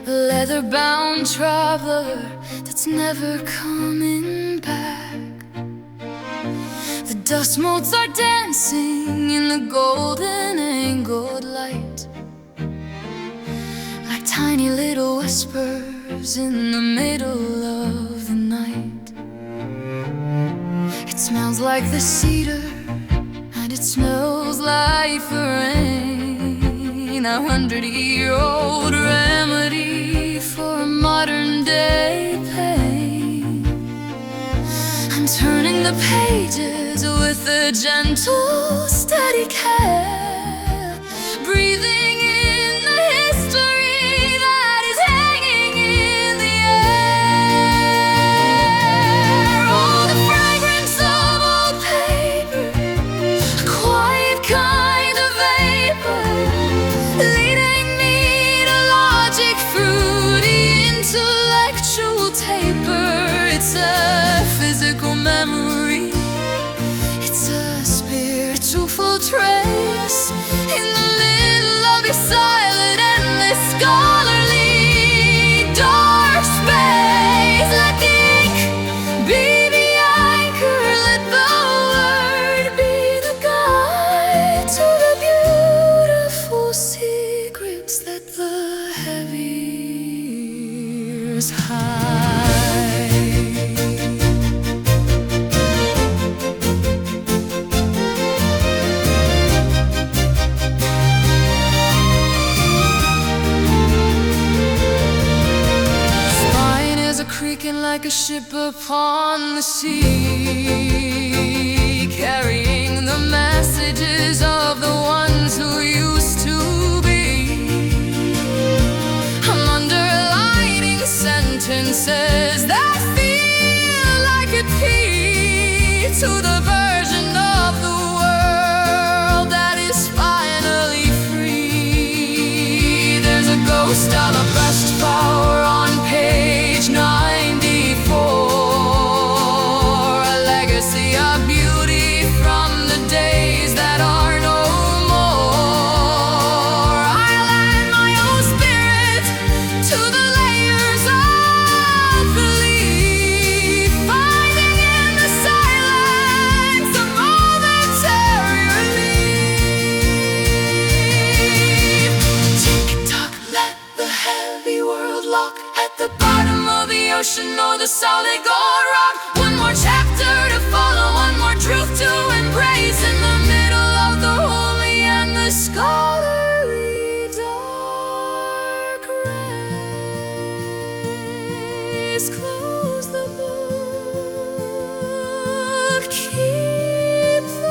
a leather-bound traveler that's never coming back. The dust motes are dancing in the golden angled light, like tiny little whispers in the middle of the night. It smells like the cedar, and it smells like the rain, a 100-year-old remedy for modern-day pain. I'm turning the pages with a gentle, steady care, breathing in the history that is hanging in the air. Oh, the fragrance of old paper, a quiet kind of vapor, leading me to logic, fruity intellectual taper. It's a physical memory, it's a spiritual trace in the middle of your silent, endless, scholarly dark space. Let the ink be the anchor, let the word be the guide to the beautiful secrets that the heavy years hide. Creaking like a ship upon the sea, carrying the messages of the ones who used to be. I'm underlining sentences that feel like a key to the version of the world that is finally free. There's a ghost of a best power on page 94, a legacy of beauty from the days that are no more. I'll add my own spirit to the layers of belief, finding in the silence a momentary relief. Tick-tock, let the heavy world lock at the bottom of the ocean or the solid gold rock. One more chapter to follow, one more truth to embrace, in the middle of the holy and the scholarly dark race. Close the book, keep the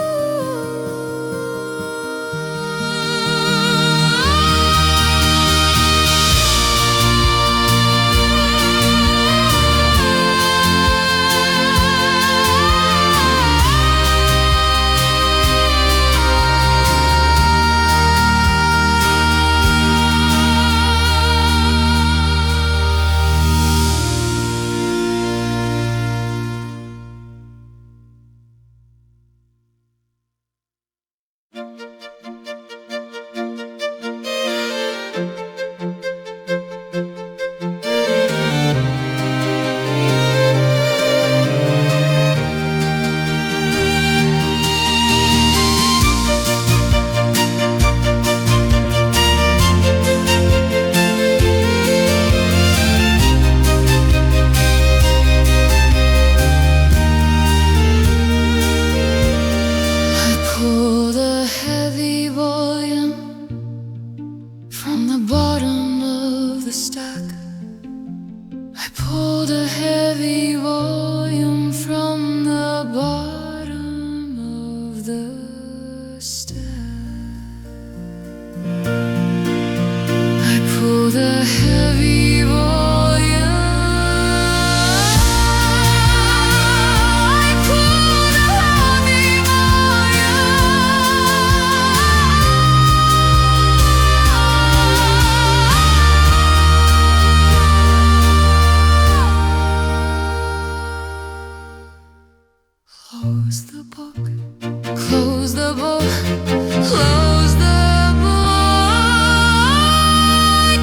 Close the book,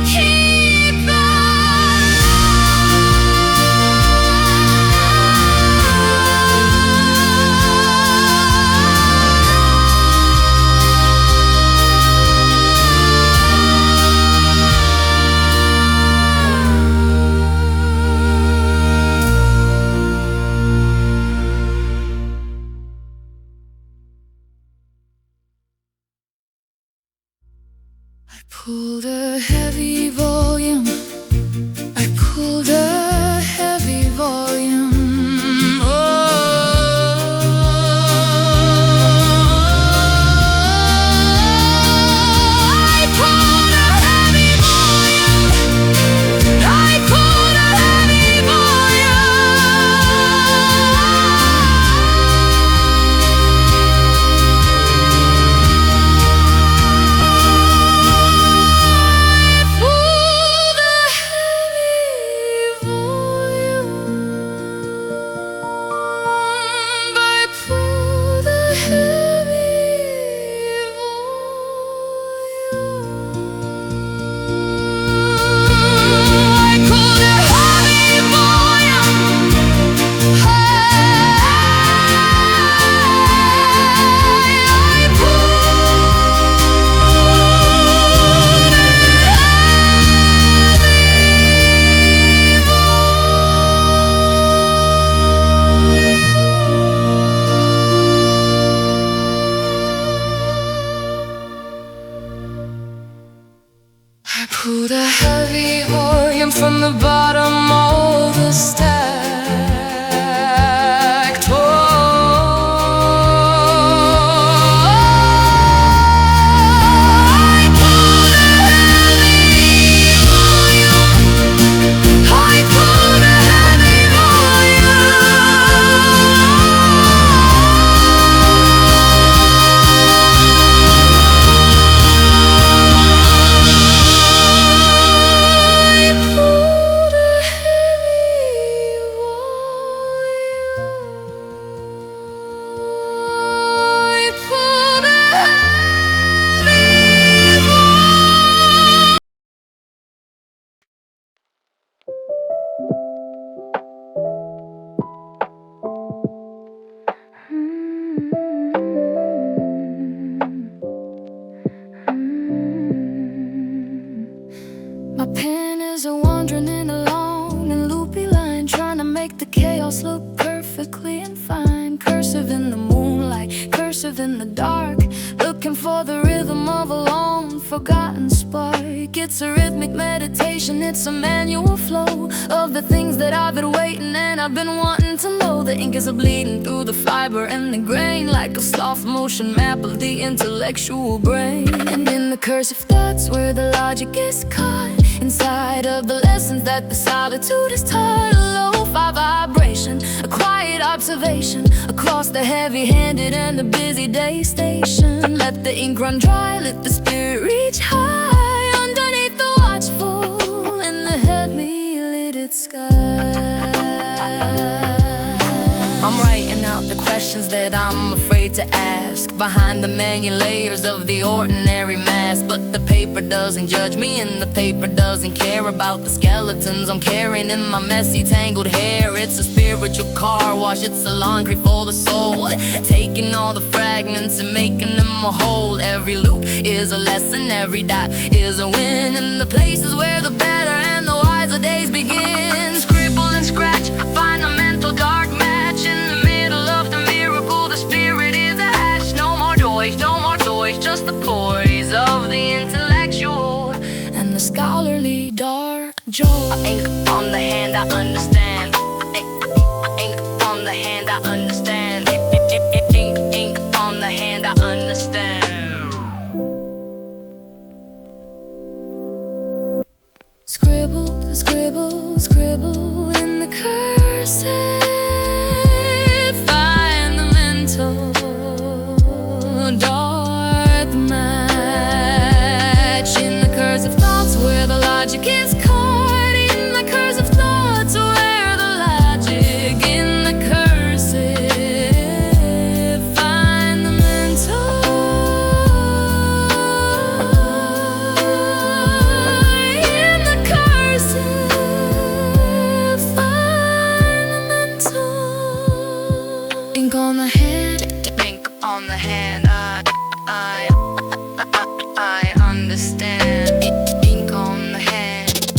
keep pulled a heavy volume. I pulled a heavy volume. Pulled a heavy volume from the bottom of the stacked I pulled a heavy volume. I pulled a heavy My pen is wandering in a long and loopy line, trying to make the chaos look perfectly and fine. Cursive in the moonlight, cursive in the dark, looking for the rhythm of a long forgotten spark. It's a rhythmic meditation, it's a manual flow of the things that I've been waiting and I've been wanting to know. The ink is bleeding through the fiber and the grain, like a soft motion map of the intellectual brain. And in the cursive thoughts where the logic is caught, inside of the lessons that the solitude is taught, a lo-fi vibration, a quiet observation across the heavy-handed and the busy day station. Let the ink run dry, let the spirit reach high underneath the watchful and the heavy lidded sky. I'm writing out the questions that I'm afraid to ask behind the many layers of the ordinary mask. But the paper doesn't judge me and the paper doesn't care about the skeletons I'm carrying in my messy tangled hair. It's a spiritual car wash, it's a laundry for the soul, taking all the fragments and making them a whole. Every loop is a lesson, every dot is a win, and the places where the better and the wiser days begin. Scribble and scratch, find the mental dark match in the middle of the miracle. The spirit is a hatch. No more toys, just the poise of the intellectual and the scholarly dark joy. Ink on the hand, I understand. Ink on the hand, I understand. Ink on the hand, I understand. Scribble, scribble, scribble in the cursive. Find the mental dark match in the cursive thoughts where the logic is caught. In the cursive thoughts where the logic in the cursive. Find the mental in the cursive. Find the mental. Ink on the hand, ink on the hand. I understand. Ink on the hand.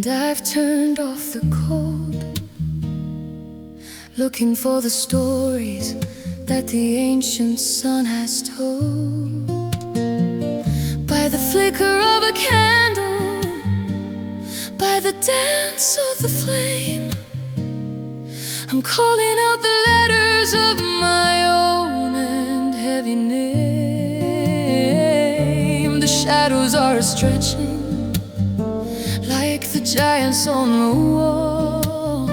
And I've turned off the cold, looking for the stories that the ancient sun has told. By the flicker of a candle, by the dance of the flame, I'm calling out the letters of my own and heavy name. The shadows are stretching like the giants on the wall,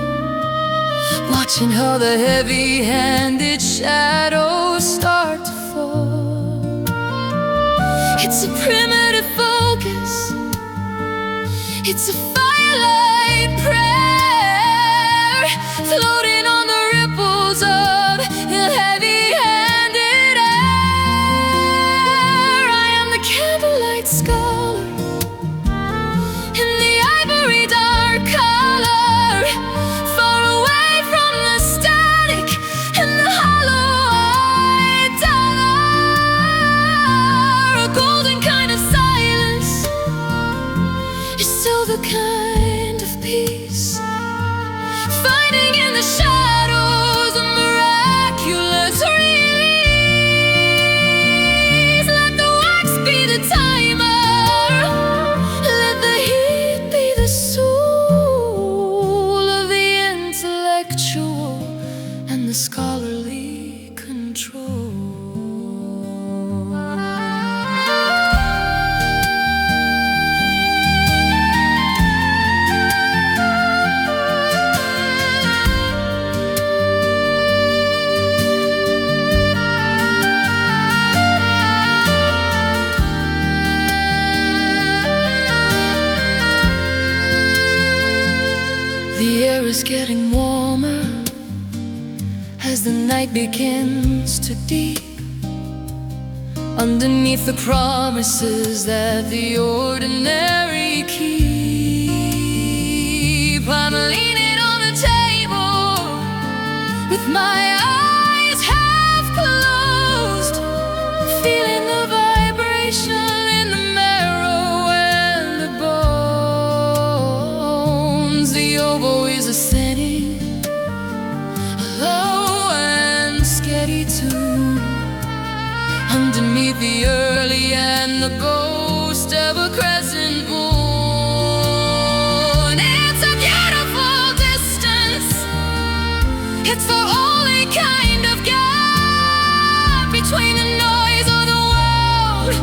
watching how the heavy-handed shadows start to fall. It's a primitive focus, it's a firelight prayer, floating on the ripples of heavy-handed air. I am the candlelight scholar in the ivory dark color, far away from the static and the hollow-eyed dollar. A golden kind of silence is still the kind of peace, finding in the shadows a miraculous release. Let the wax be the timer, let the heat be the soul of the intellectual and the scholarly control. The air is getting warmer as the night begins to deep. Underneath the promises that the ordinary keep, I'm leaning on the table with my eyes half closed, feeling the vibration in the marrow and the bones. The oboe is ascending, a low and steady tune, underneath the early and the ghost of a crescent moon. It's a beautiful distance, it's the only kind of gap between the noise of the world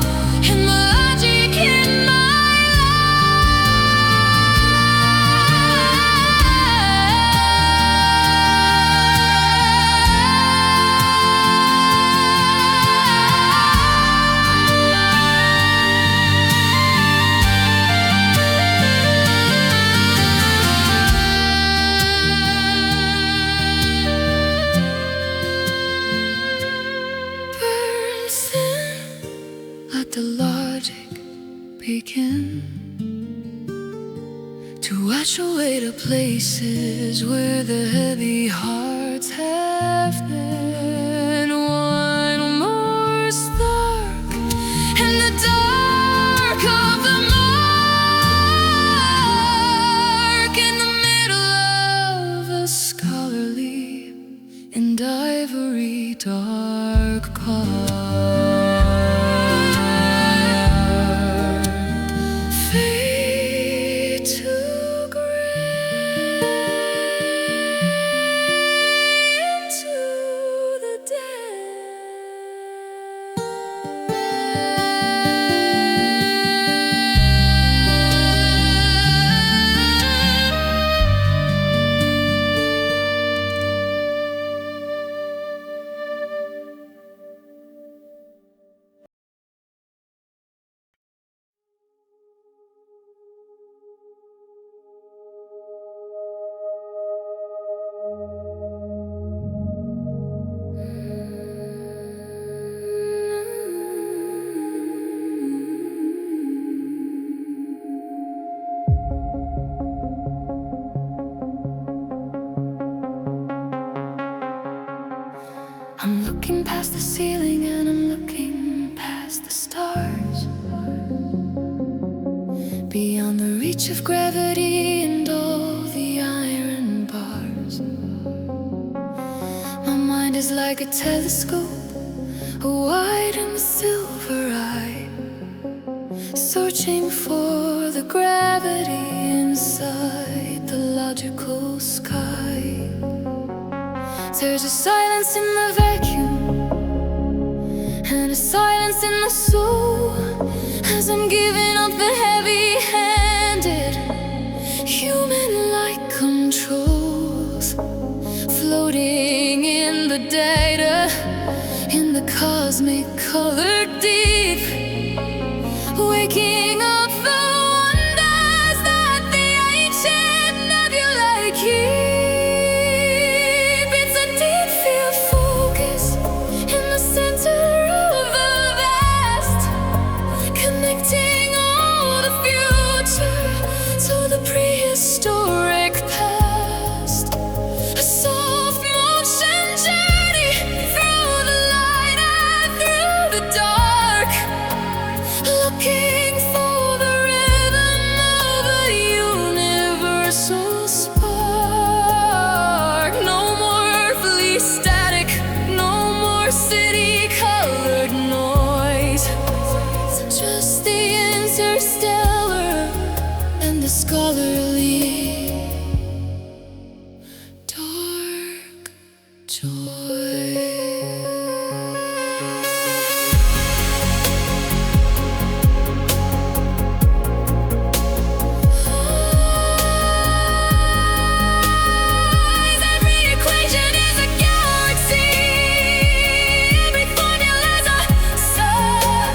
and the logic in my burn thin, let the logic begin to wash away the places where the heavy hearts have been. One more spark in the dark of the mark, in the middle of a scholarly and ivory dark part. Fade to gray, into the I'm looking past the ceiling and I'm looking past the stars, beyond the reach reach of gravity and all the iron bars. My mind is like a telescope, a wide and silver eye, searching for the gravity inside the logical sky. There's a silence in the vacuum and a silence in the soul, as I'm giving up the heavy-handed human-like controls, floating in the data, in the cosmic color deep, waking up the wonders that the ancient nebulae keep. It's a deep field focus in the center of the vast, connecting all the future to the prehistoric past. A soft motion journey through the light and through the dark, looking for the rhythm of a universal spark. No more earthly static, no more city-colored noise, just the interstellar and the scholarly dark joy. Every equation is a galaxy, every formula's a sum,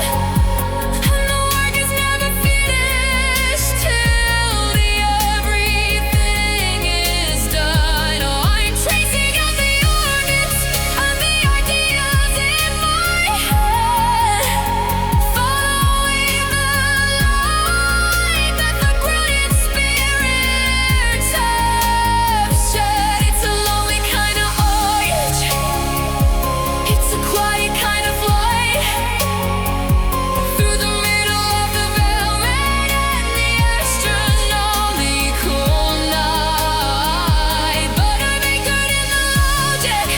and the work is never finished till the everything is done. Oh, I'm tracing out the orbits and the ideas in my head, following the light that the great spirits have shed. It's a lonely kind of voyage, it's a quiet kind of flight, through the middle of the velvet and the astronomical night. But I make good in the logic,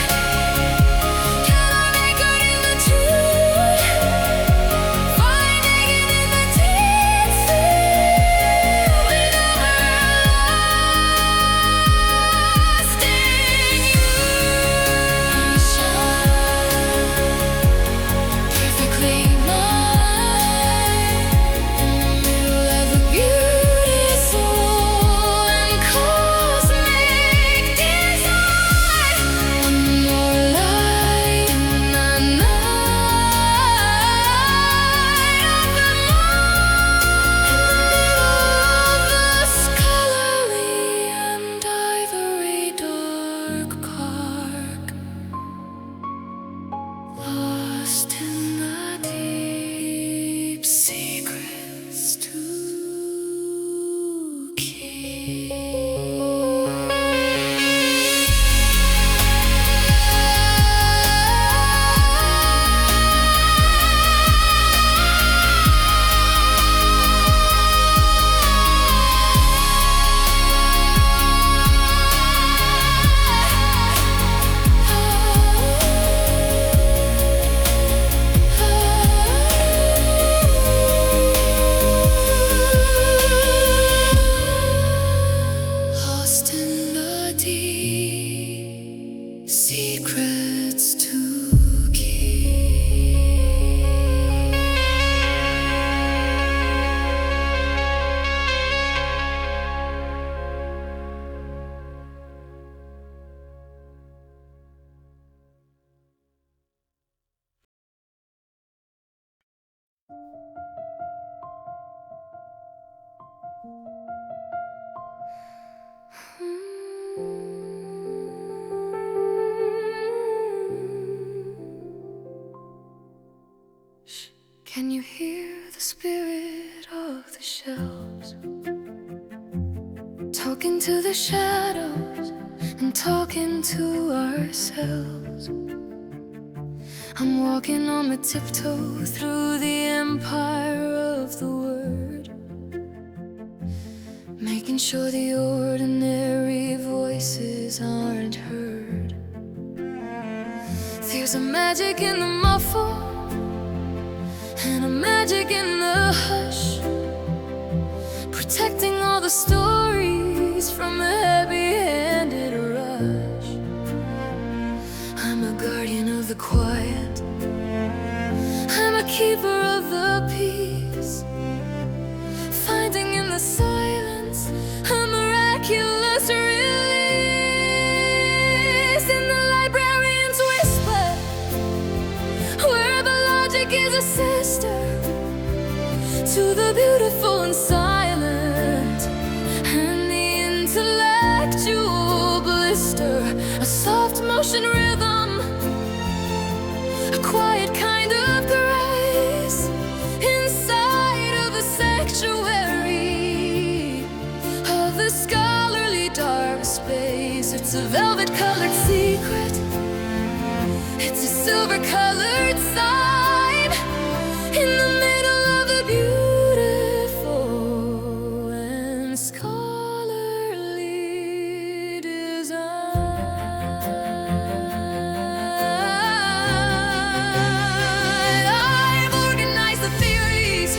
can I make good in the truth, finding it in the deep field and everlasting you. Perfectly mine, in the middle of the beautiful and cosmic design. One more light in the night of the scholarly and ivory dark park, lost in the deep secrets to keep. Lost in the deep secrets to keep. Can you hear the spirit of the shells talking to the shadows and talking to ourselves? I'm walking on the tiptoe through the empire of the word, sure the ordinary voices aren't heard. There's a magic in the muffle and a magic in the hush, protecting all the stories from the heavy-handed rush. I'm a guardian of the quiet, I'm a keeper of the peace, finding in the silence a miraculous release. In the librarian's whisper, where the logic is a sister to the beautiful and silent, and the intellectual blister, a soft motion rhythm, a quiet kind of grace inside of the sanctuary of the scholarly dark space. It's a velvet colored secret, it's a silver colored sign in the middle of the beautiful and scholarly design. I've organized the theories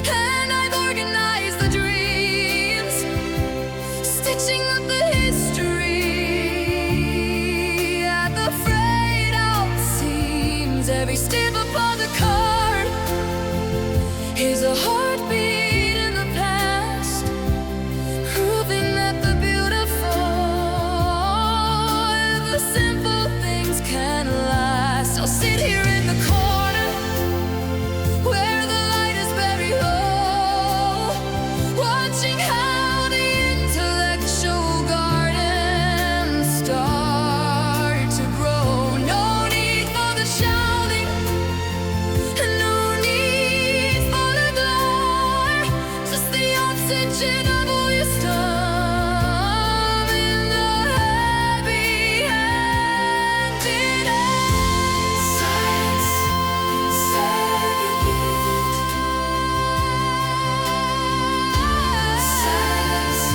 and I've organized the dreams, stitching up the history at the frayed out seams. Every step upon the card is a heartbeat in the past, proving that the beautiful, the simple things can last. I'll sit here in the corner where the light is very low, watching how the intellectual gardens start to grow. No need for the shouting, no need for the glare, just the oxygen of wisdom in the heavy-handed air. Silence inside your gift. Silence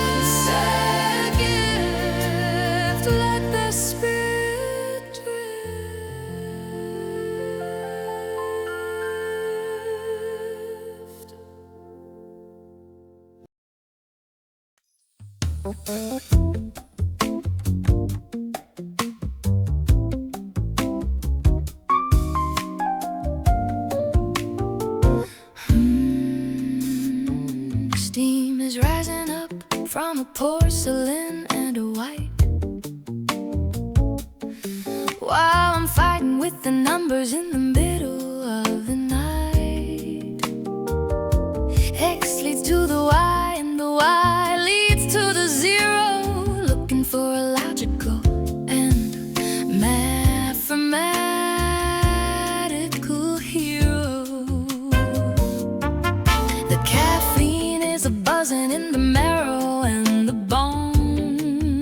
inside a gift. Let the spirit drift. Steam is rising up from a porcelain and a white, while I'm fighting with the numbers in the middle of the night. X leads to the Y and the Y leads to the zero, looking for a logical and mathematical hero. The caffeine is a buzzing in the marrow and the bone,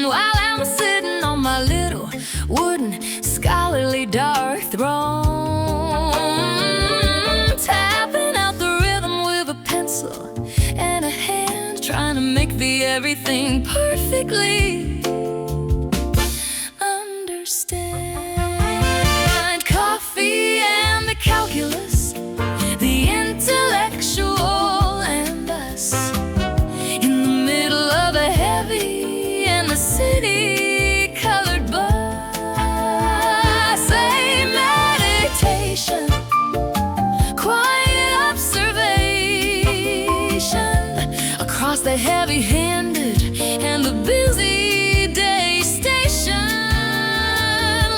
while I'm sitting on my little wooden scholarly dark throne, tapping out the rhythm with a pencil and a hand, trying to make the everything perfectly understand. Coffee and the calculus, the intellectual and us, in the middle of a heavy and the city colored bus. Say meditation, quiet observation across the heavy-handed and the busy day station.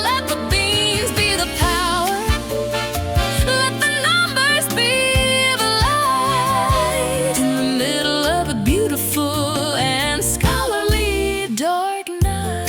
Let the beans be the power, let the numbers be the light, in the middle of a beautiful and scholarly dark night.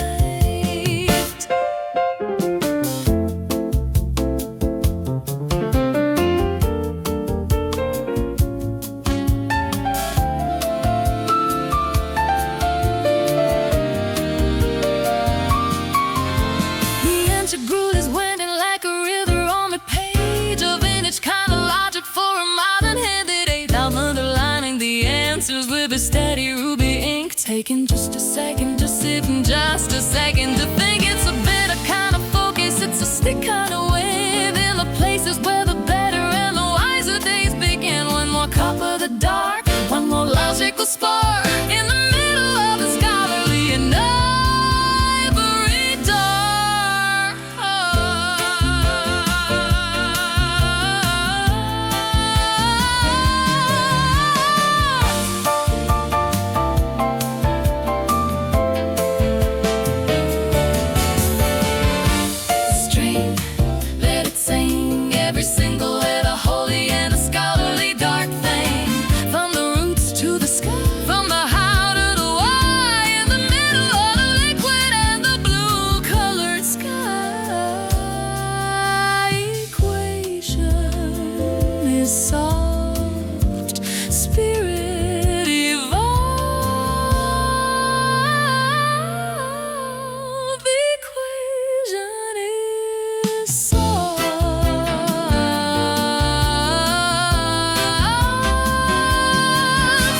taking just a second to sit and just a second to think. It's a better kind of focus, it's a stick kind of wave in the places where the better and the wiser days begin. One more cup of the dark, one more logical spark in the middle of the scholarly and ivory dark. String, let it sing, every single letter holy and a scholarly dark thing. From the roots to the sky, from the how to the why, in the middle of the liquid and the blue colored sky. Equation is soft, spirit evolve. Equation is soft,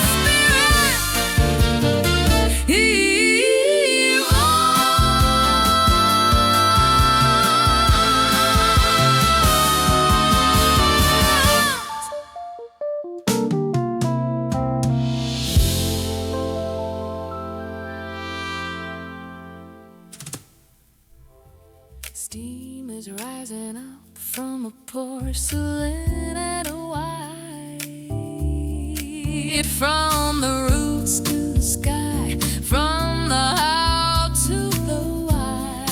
spirit evolve. Steam is rising up from a porcelain and a white. From the roots to the sky, from the how to the why.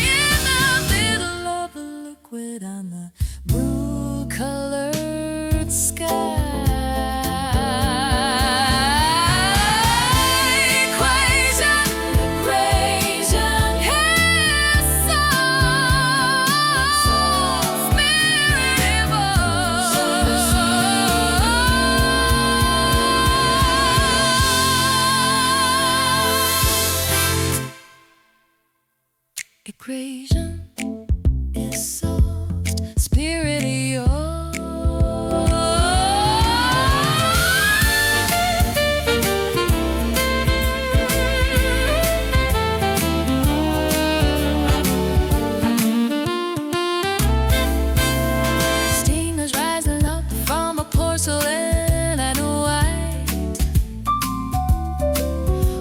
In the middle of the liquid and the blue colored sky. Equation, equation, is soft, spirit evolve. Equation is soft, spirit Steam is rising up from a porcelain and a white.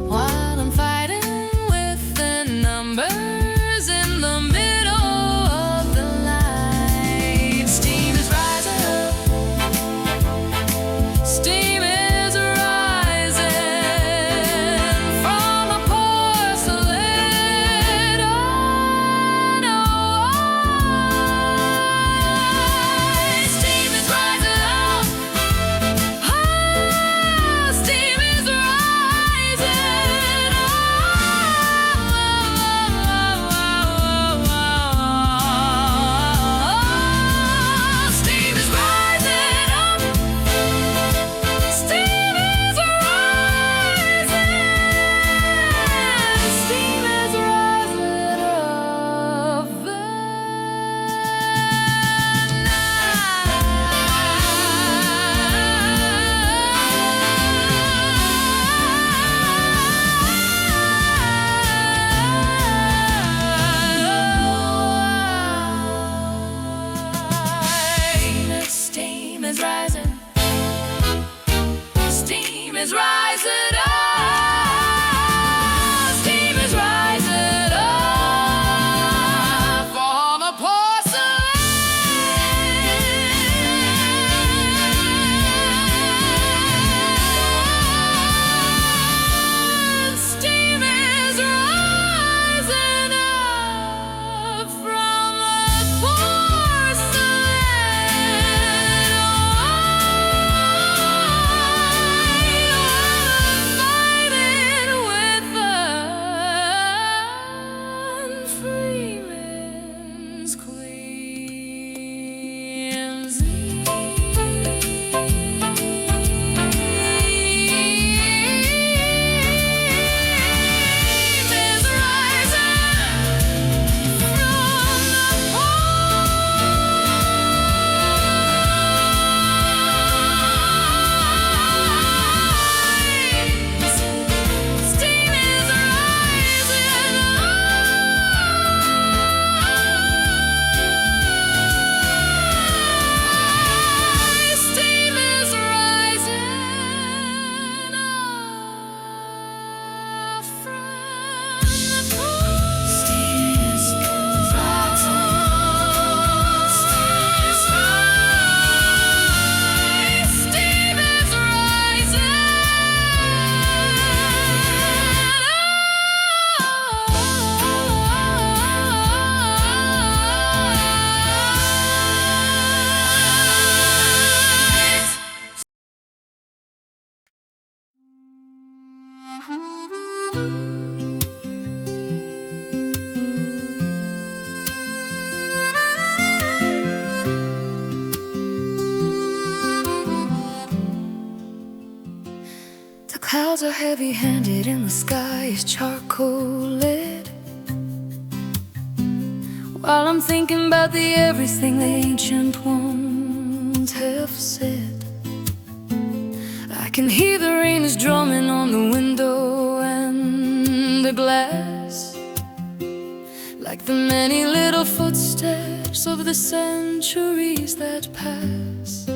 While I'm fighting with the numbers in the middle The clouds are heavy-handed and the sky is charcoal lit, while I'm thinking about the everything the ancient ones have said. I can hear the rain is drumming on the window and the glass, like the many little footsteps of the centuries that pass.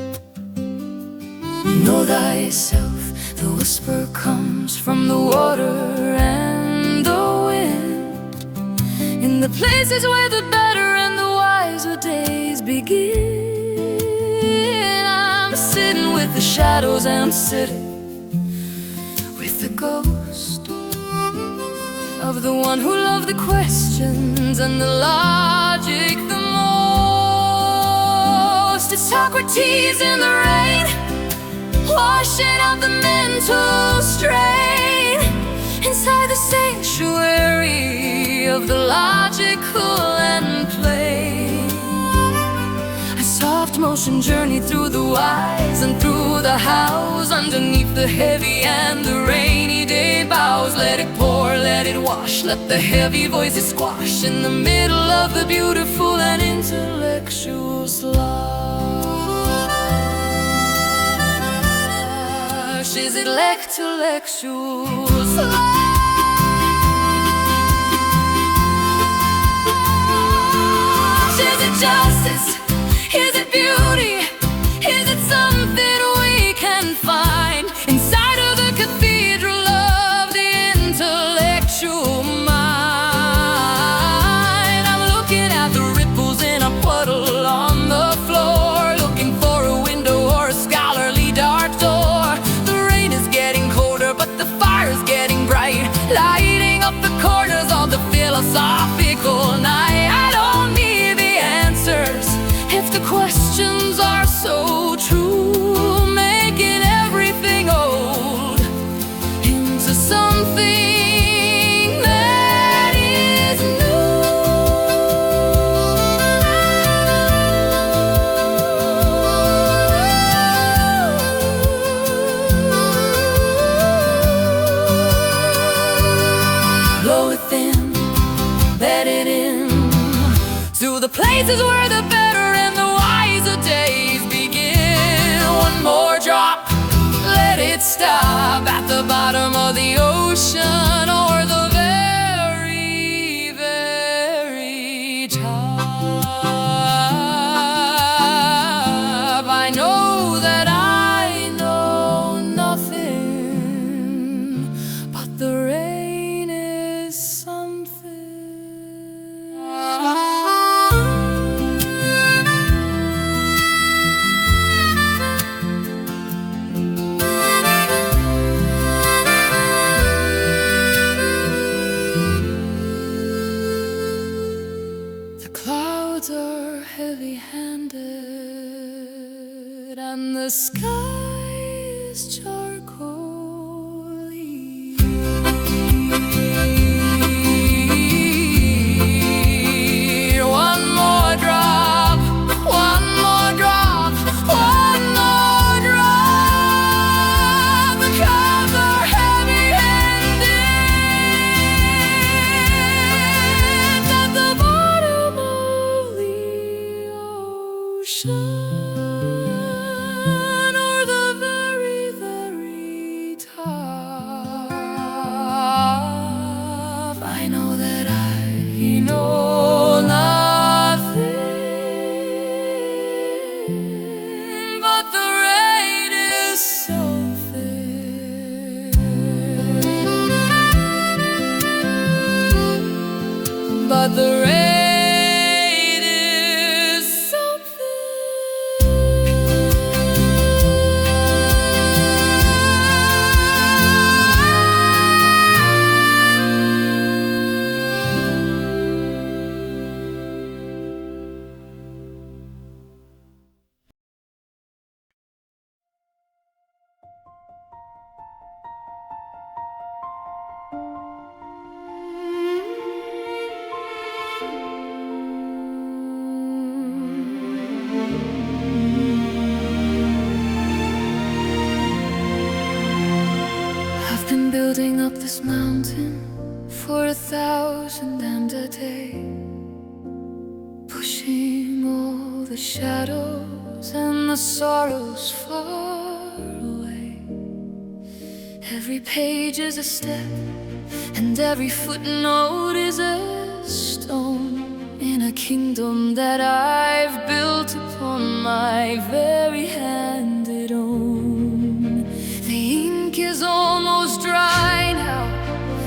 Know thyself, the whisper comes from the water and the wind, in the places where the better and the wiser days begin. I'm sitting with the shadows and I'm sitting with the ghost of the one who loved the questions and the logic the most. It's Socrates in the rain, washing out the mental strain inside the sanctuary of the logical and plain. A soft motion journey through the whys and through the hows, underneath the heavy and the rainy day bows. Let it pour, let it wash, let the heavy voices squash in the middle of the beautiful and intellectual slush. Is it intellectual slush? Is it justice? Is it beauty? Is it something we can find inside of the cathedral of the intellectual mind? I'm looking at the ripples in a puddle on the floor, looking for a window or a scholarly dark door. The rain is getting colder, but the fire's getting bright, lighting up the corners of the philosophical night. I don't need the answers if the questions are so true, making everything old into something that is new. Blow it thin, let it in to the places where the better and the wiser days begin. One more drop, let it stop at the bottom of the ocean or the very, very top. I know that I know nothing, but the rain is something. The clouds are heavy-handed and the sky is charcoaly. One more drop, one more drop, one more drop. The clouds are heavy-handed at the bottom of the ocean or the very, very top. I know that I know nothing, but the rain is something. But the rain is something. building up this mountain for 1,000 damned a day, pushing all the shadows and the sorrows far away. Every page is a step, and every footnote is a stone in a kingdom that I've built upon my very hand it own. The ink is almost dry now,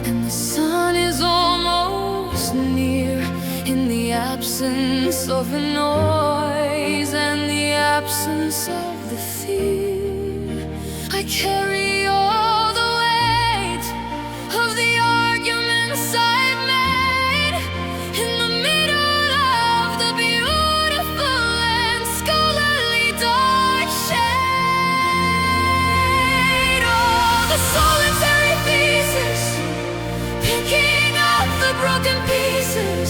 and the sun is almost near. In the absence of a noise and the absence of the fear, I carry all the weight of the arguments I've made in the middle of the beautiful and scholarly dark shade. Oh, the solitary thesis, picking up the broken pieces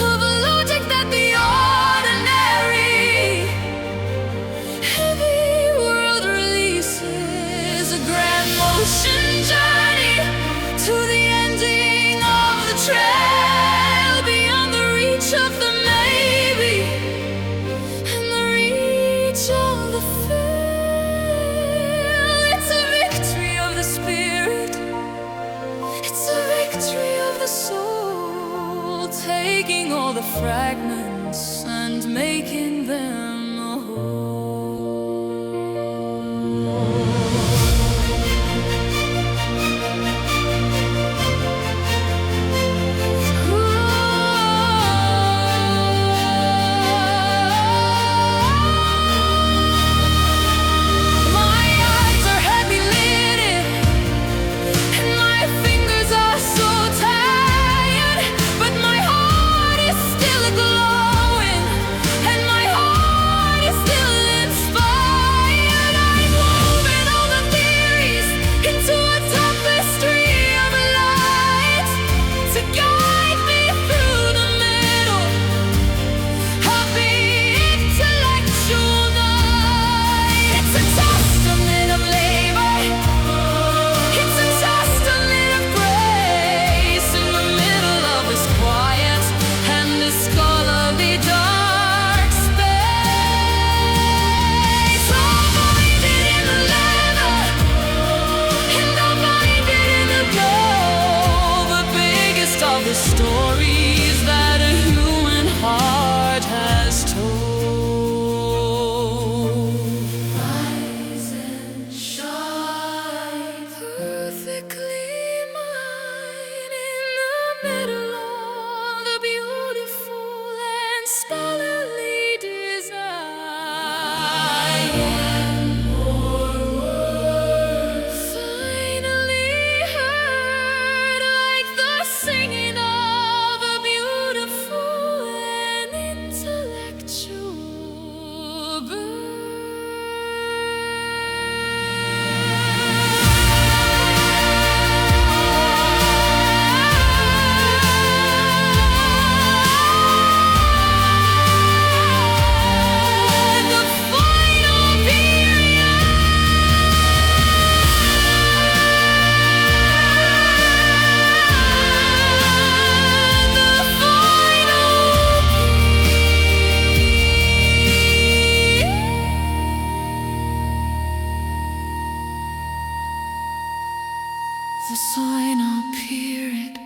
of a logic that the ordinary heavy world releases. A grand motion journey to the ending of the trail, beyond the reach of the maybe and the reach of the fail. It's a victory of the spirit, it's a victory of the soul, taking all the fragments and making them a whole. My eyes are heavy lidded and my fingers are so tired, but my heart is still glowing and my heart is still inspired. I'm woven all the theories into a tapestry of light to guide me through the middle of the intellectual night. It's a testament of labor, it's a testament of grace in the middle of this quiet and this scholarly dark space. I'll find it in the leather, and I'll find it in the gold, the biggest of the stories that a human heart has told. Rise and shine, perfectly mine, in the middle of the beautiful and scholarly design. One more word, finally heard, like the singing of a beautiful and intellectual bird. The final period,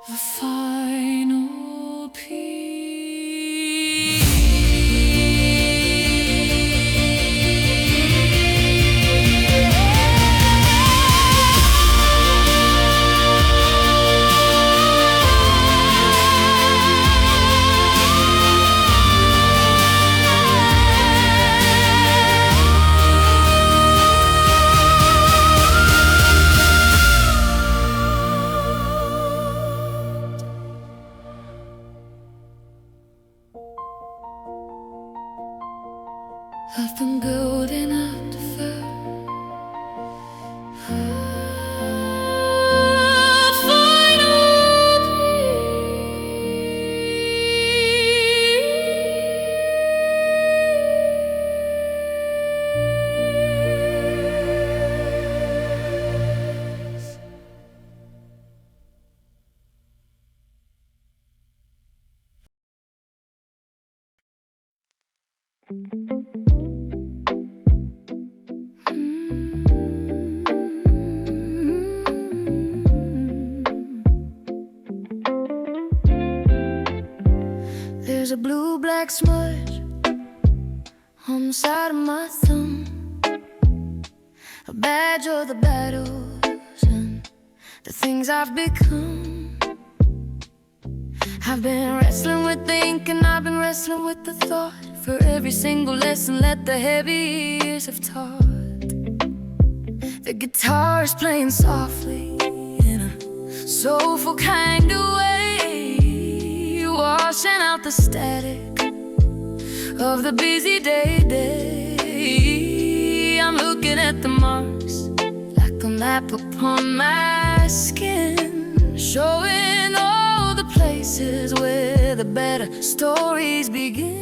the final the final period, the final There's a blue-black smudge on the side of my thumb, a badge of the battles and the things I've become. I've been wrestling with the ink and I've been wrestling with the thought. For every single lesson that the heavy years have taught, the guitar is playing softly in a soulful kind of way, washing out the static of the busy day. I'm looking at the marks like a map upon my skin, showing all the places where the better stories begin.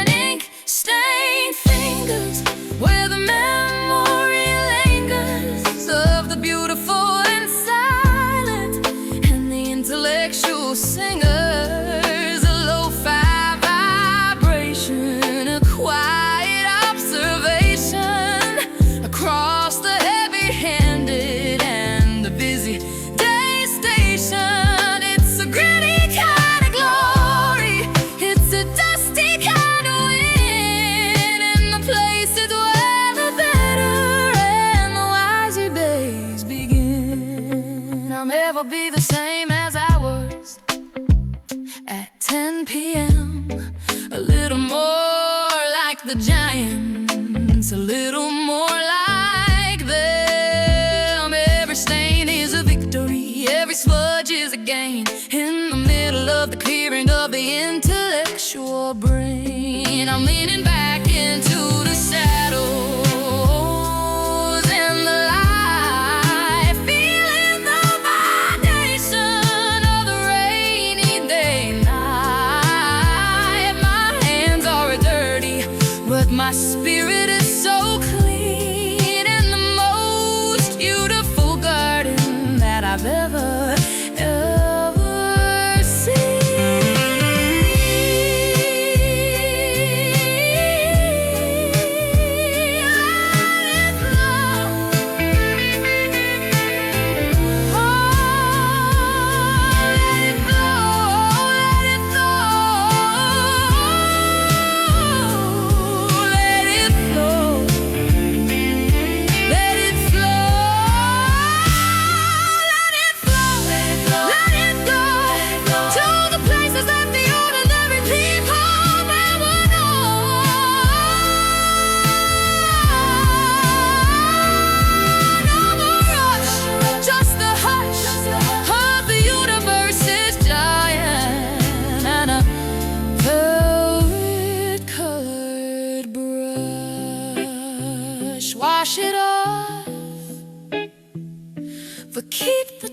Ink stained fingers where the memory lingers of the beautiful and silent and the intellectual singers. A lo-fi vibration, a quiet observation across the heavy-handed and the busy day station. It's a gritty kind of glory, it's a dusty kind of win, in the places where the better and the wiser days begin. I'll never be the same as I was at 10 p.m. A little more like the giants, a little more like them. Every stain is a victory, every smudge is a gain, in the middle of the clearing of the intellectual brain. I'm leaning back into the shadows and the light, feeling the vibration of the rainy day night. My hands are dirty, but my spirit is so clean, in the most beautiful garden that I've ever seen. Wash it off, but keep the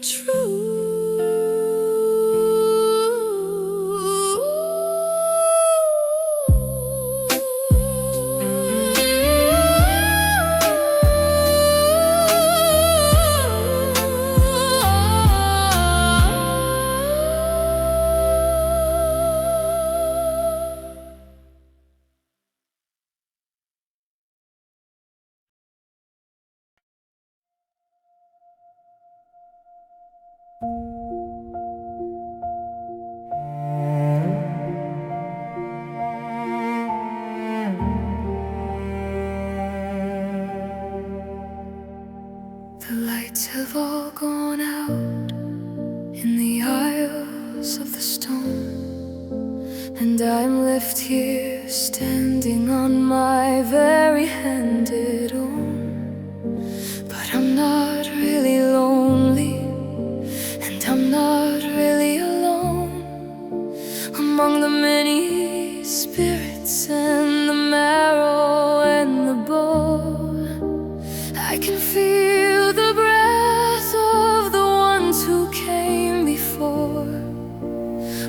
The lights have all gone out in the aisles of the stone, and I'm left here standing on my very handed own. But I'm not really lonely, and I'm not really alone among the many spirits and the marrow and the bone. I can feel the breath of the ones who came before,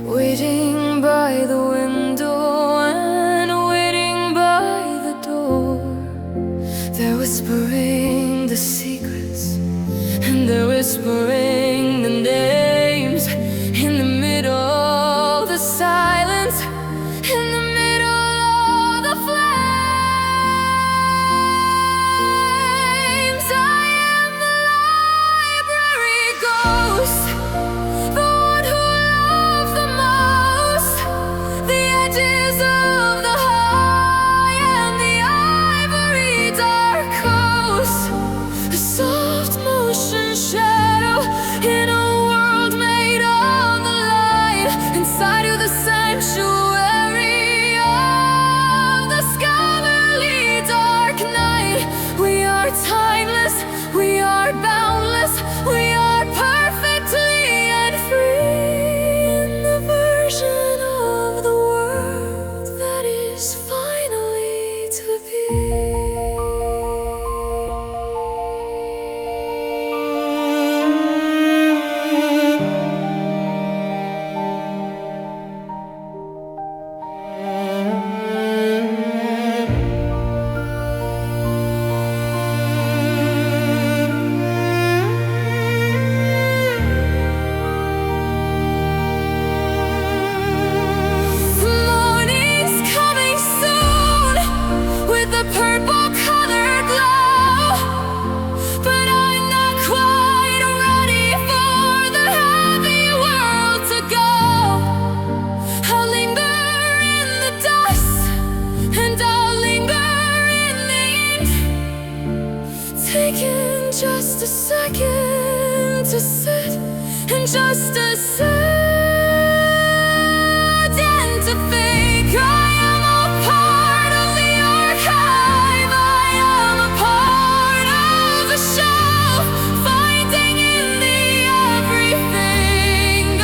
waiting by the window and waiting by the door. They're whispering the secrets and they're whispering the names in the middle of the silence, in the middle second to sit and just to sit and to think I am a part of the archive, I am a part of the shelf, finding in the everything a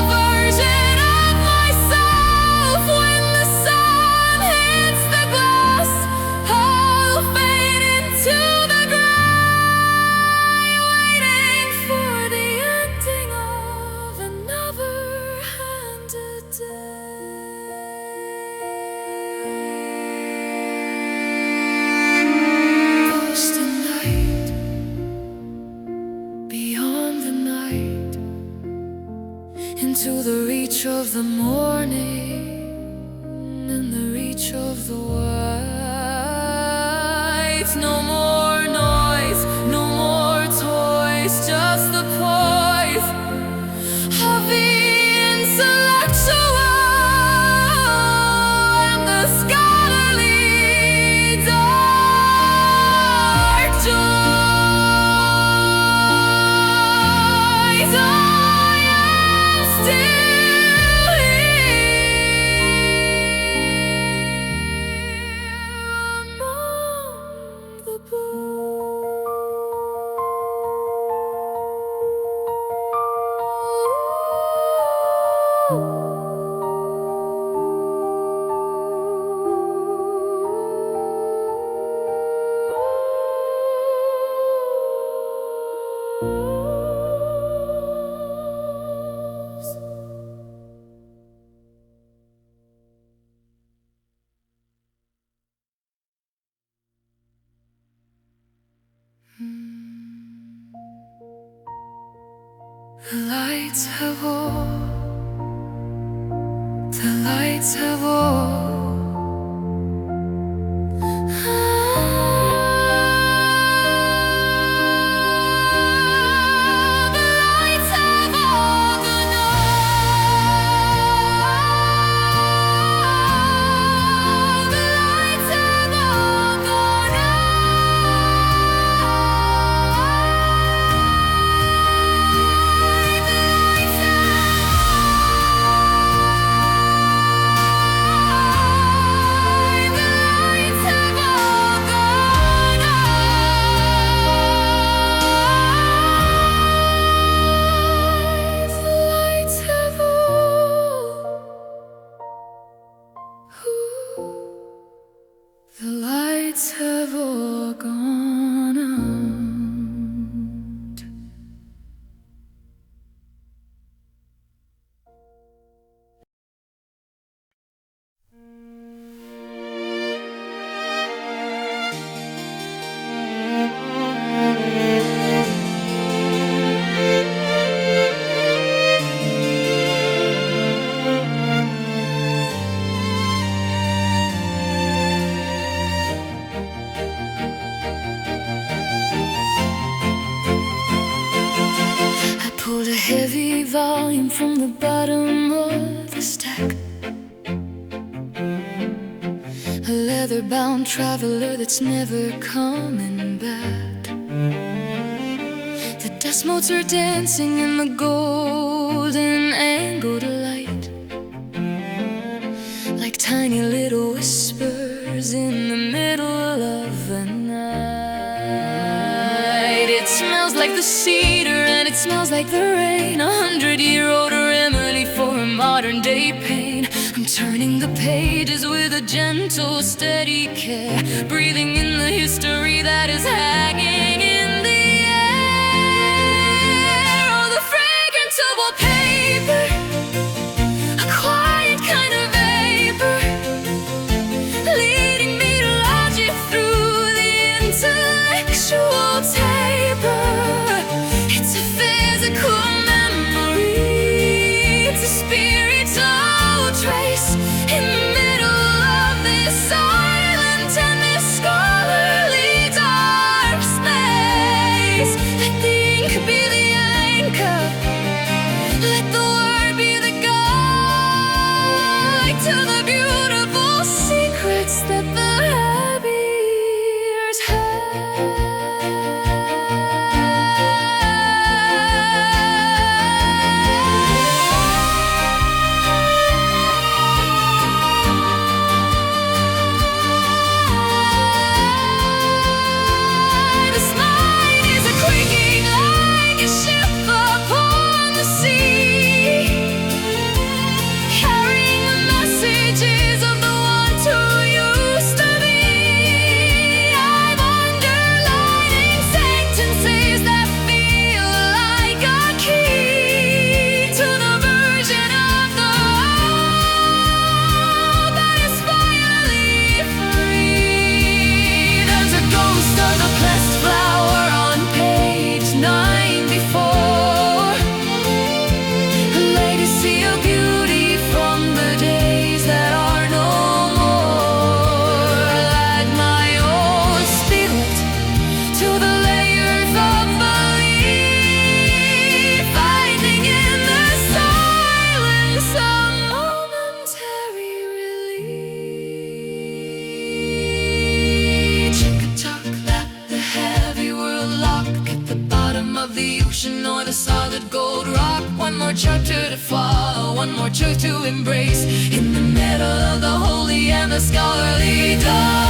version of myself. When the sun hits the glass, I'll fade into the gray, waiting for the ending of another handed day. Past the night, beyond the night, into the reach of the morning, in the reach of the white. No more noise, no more toys, just the poise of the intellectual and the scholarly dark joys. I am still here among the The lights have all, the lights have all. The lights have all gone out. The lights have all gone The lights have all gone out. I pulled a heavy volume from the bottom of the stack, a leather-bound traveler that's never coming back. The dust motes are dancing in the golden angled light, like tiny little whispers in the middle of the night. It smells like the cedar and it smells like the rain, 100-year-old remedy for a modern-day pain. I'm turning the pages with a gentle, steady care, breathing in the history that is hanging in the air. Oh, the fragrance of wallpaper, a quiet kind of vapor, leading me to logic through the intellectual taper. It's a physical memory, it's a spiritual trace in the middle of this silent and this scholarly dark space. of the ocean or the solid gold rock. One more chapter to follow, one more truth to embrace. In the middle of the holy and the scholarly dark.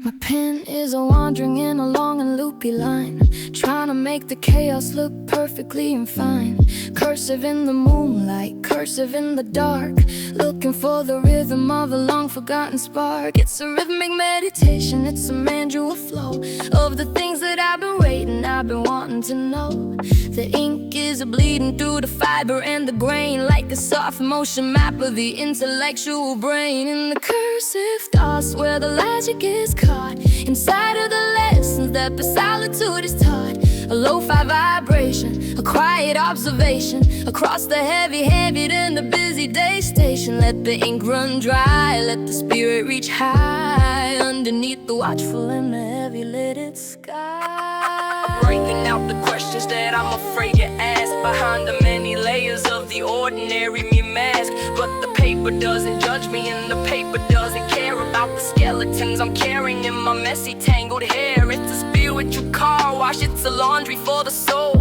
My pen is wandering in a long and loopy line, trying to make the chaos look perfectly and fine. Cursive in the moonlight, cursive in the dark, looking for the rhythm of a long forgotten spark. It's a rhythmic meditation, it's a manual flow of the things that I've been waiting, I've been wanting to know. The ink is bleeding through the fiber and the grain, like a soft motion map of the intellectual brain. In the cursive thoughts where the logic is caught inside of the lessons that the solitude is taught. A lo-fi vibration, a quiet observation across the heavy-handed and the busy day station. Let the ink run dry, let the spirit reach high underneath the watchful and the heavy-lidded sky. Breaking out the questions that I'm afraid to ask behind the many layers of the ordinary me mask. But the paper doesn't judge me and the paper doesn't care about the skeletons I'm carrying in my messy tangled hair. It's a spiritual car wash, it's a laundry for the soul.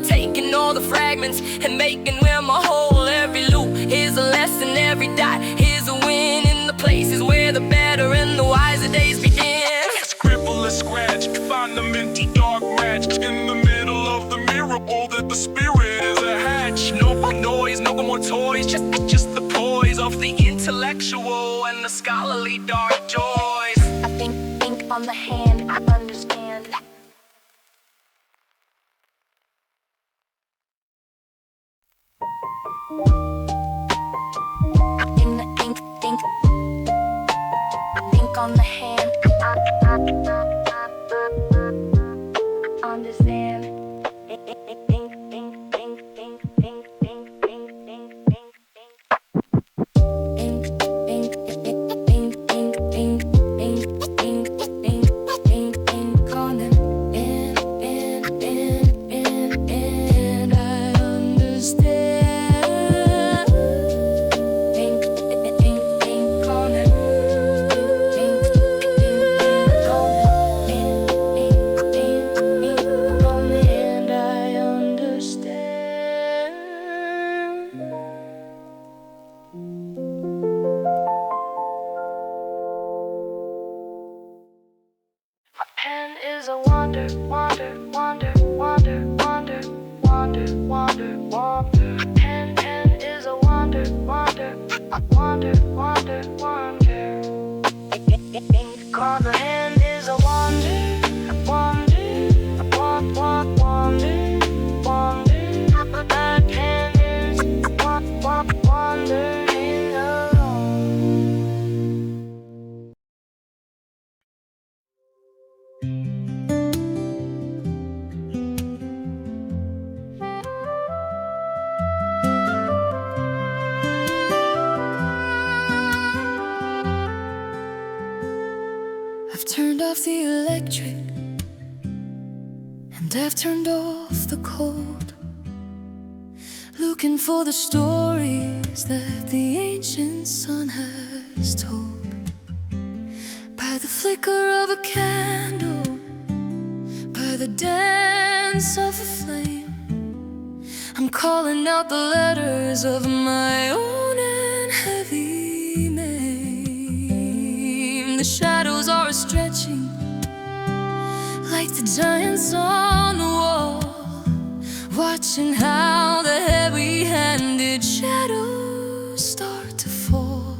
Taking all the fragments and making them a whole. Every loop is a lesson, every dot is a win. In the places where the better and the wiser days begin. Scribble and scratch, find the minty dark match in the middle of the mirror. All that the spirit is a hatch. No more noise, no more toys, just the poise of the intellectual and the scholarly dark joys. I think ink on the hand, I understand. In the ink on the hand, I understand. Pen is a wander, wander, wander, wander, wander, wander, wander, wander. Pen is a wander, wander, wander, wander, wander. Ink on the hand is a wander, wander, wander, wander, wander. That pen is wandering alone. I've turned off the electric and I've turned off the cold, looking for the stories that the ancient sun has told. By the flicker of a candle, by the dance of a flame, I'm calling out the letters of my own and heavy name. The shadows are stretching like the giants on the wall, watching how the heavy-handed shadows start to fall.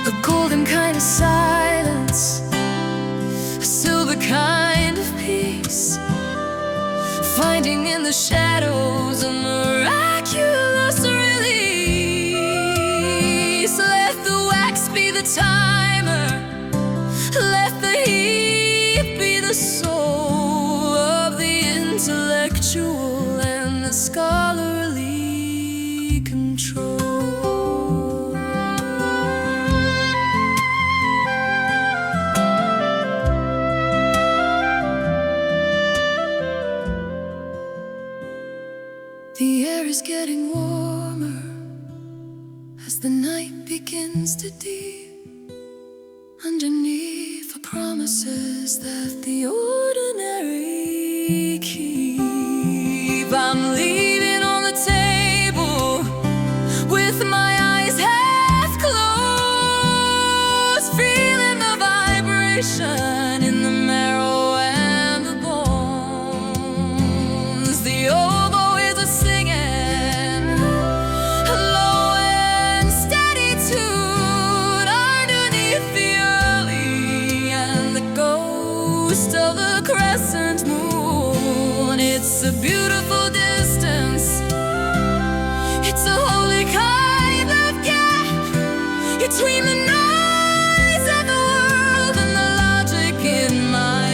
a golden kind of silence, a silver kind of peace, finding in the shadows a miraculous release. Let the wax be the timer, let the heat be the soul of the intellectual and the scholarly control. The air is getting warmer as the night begins to deep. Underneath the promises that the ordinary keep, I'm leaving on the table with my eyes half closed, feeling the vibration in the marrow and the bones. The oboe is a singing low and steady tune underneath the early and the ghost of the crescent moon. It's a beautiful distance, it's a holy kind of gap between the noise of the world and the logic in my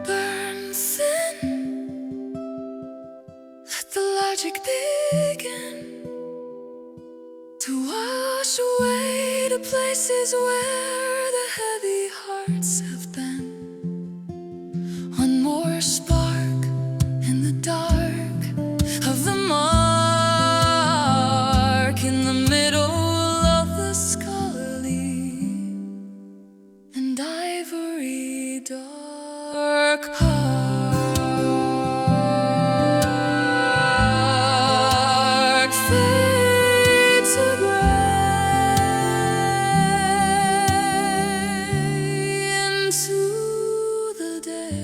burn thin. Let the logic begin to wash away the places where the heavy hearts have been. One more spark in the dark of the mark in the middle of the scholarly and ivory dark heart fade to gray into the day.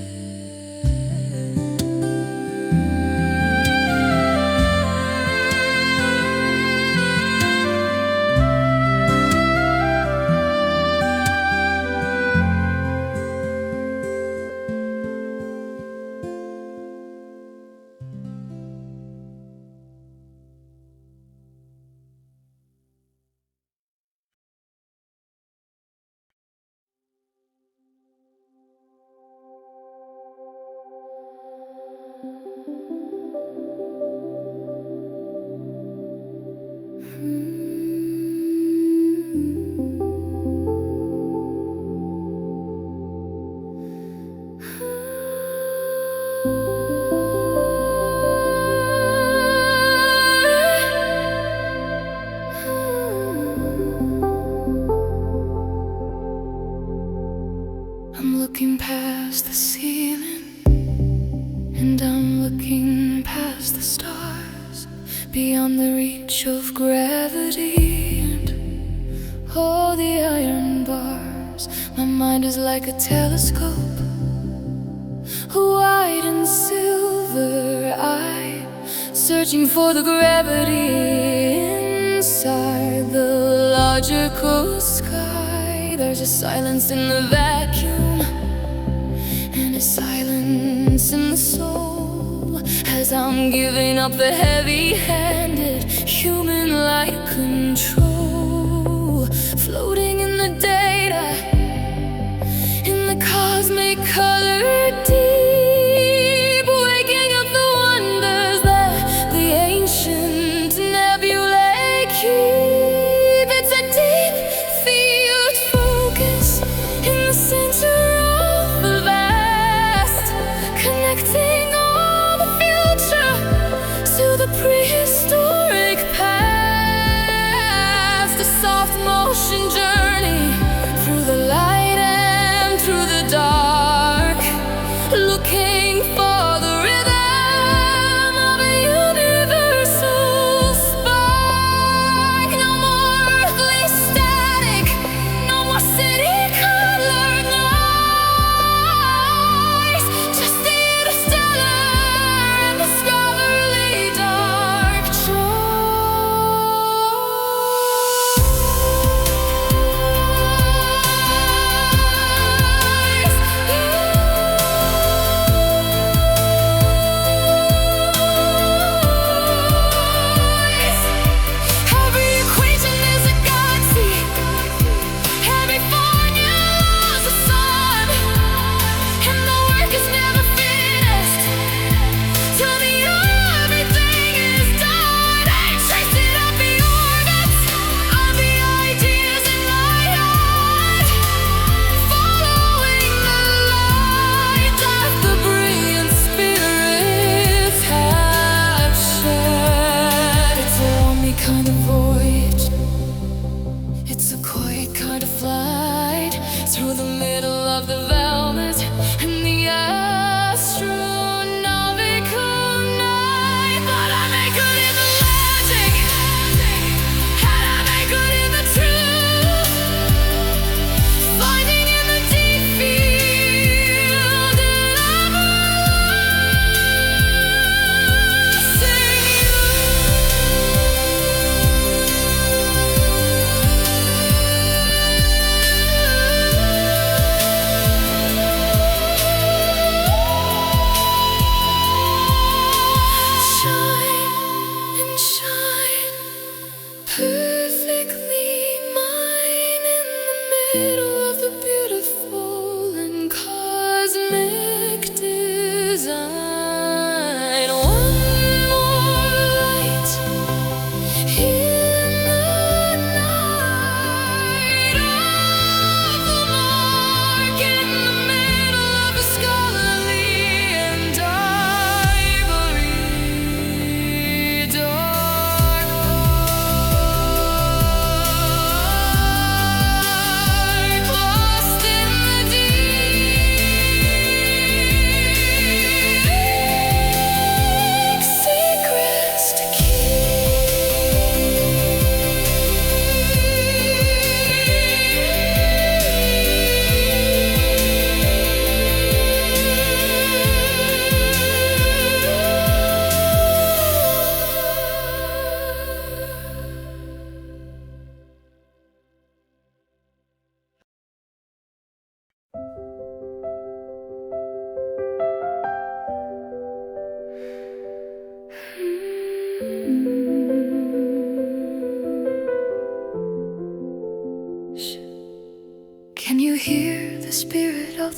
I'm looking past the ceiling, and I'm looking past the stars, beyond the reach of gravity and all the iron bars. My mind is like a telescope, white and silver eye, searching for the gravity inside the logical sky. There's a silence in the vacuum and a silence in the soul, as I'm giving up the heavy-handed human-like control, floating in the data, in the cosmic color deep, waking up the wonders that the ancient nebulae keep. It's a deep field focus in the center of the vast, connecting all the future to the prehistoric past. A soft motion journey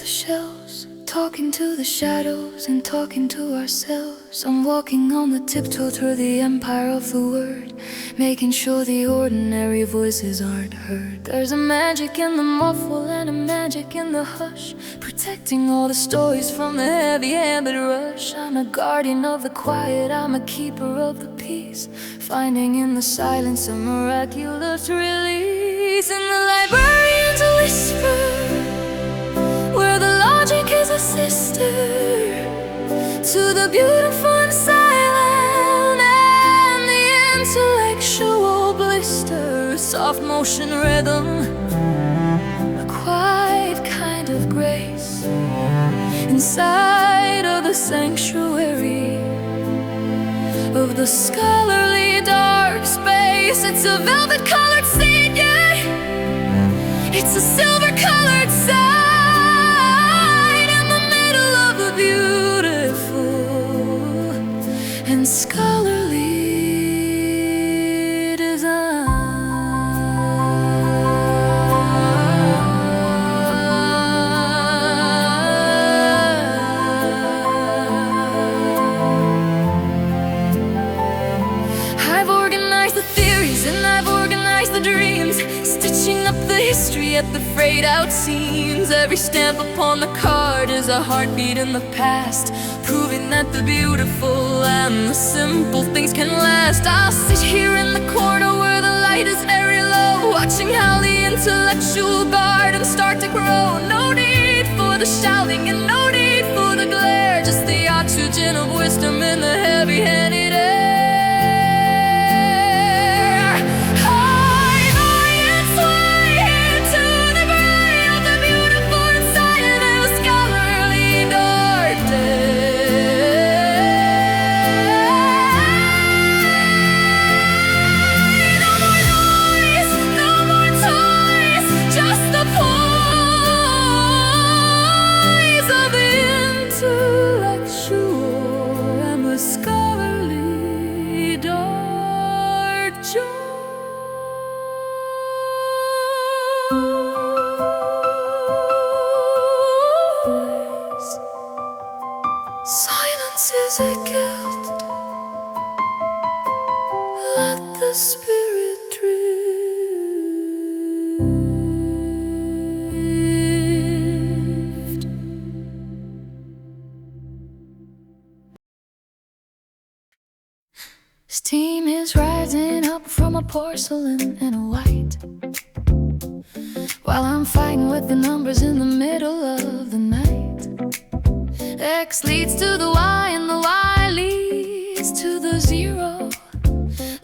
the shelves, talking to the shadows and talking to ourselves. I'm walking on the tiptoe through the empire of the word, making sure the ordinary voices aren't heard. There's a magic in the muffle and a magic in the hush, protecting all the stories from the heavy-handed rush. I'm a guardian of the quiet, I'm a keeper of the peace, finding in the silence a miraculous release. In the librarian's a whisper, where the logic is a sister to the beautiful and silent, and the intellectual blister, soft motion rhythm, a quiet kind of grace inside of the sanctuary of the scholarly dark space. It's a velvet colored seed, yeah, it's a silver colored sign in the middle of the beautiful and scholarly design. I've organized the theories and I've organized the dreams, stitching up the history at the frayed out seams. Every stamp upon the card is a heartbeat in the past, proving that the beautiful and the simple things can last. I'll sit here in the corner where the light is very low, watching how the intellectual garden start to grow. No need for the shouting and no need for the glare, just the oxygen of wisdom in the heavy-handed air. Silence is a gift. Let the spirit drift. Steam is rising up from a porcelain and a white, while I'm fighting with the numbers in the middle of the night. X leads to the Y and the Y leads to the zero,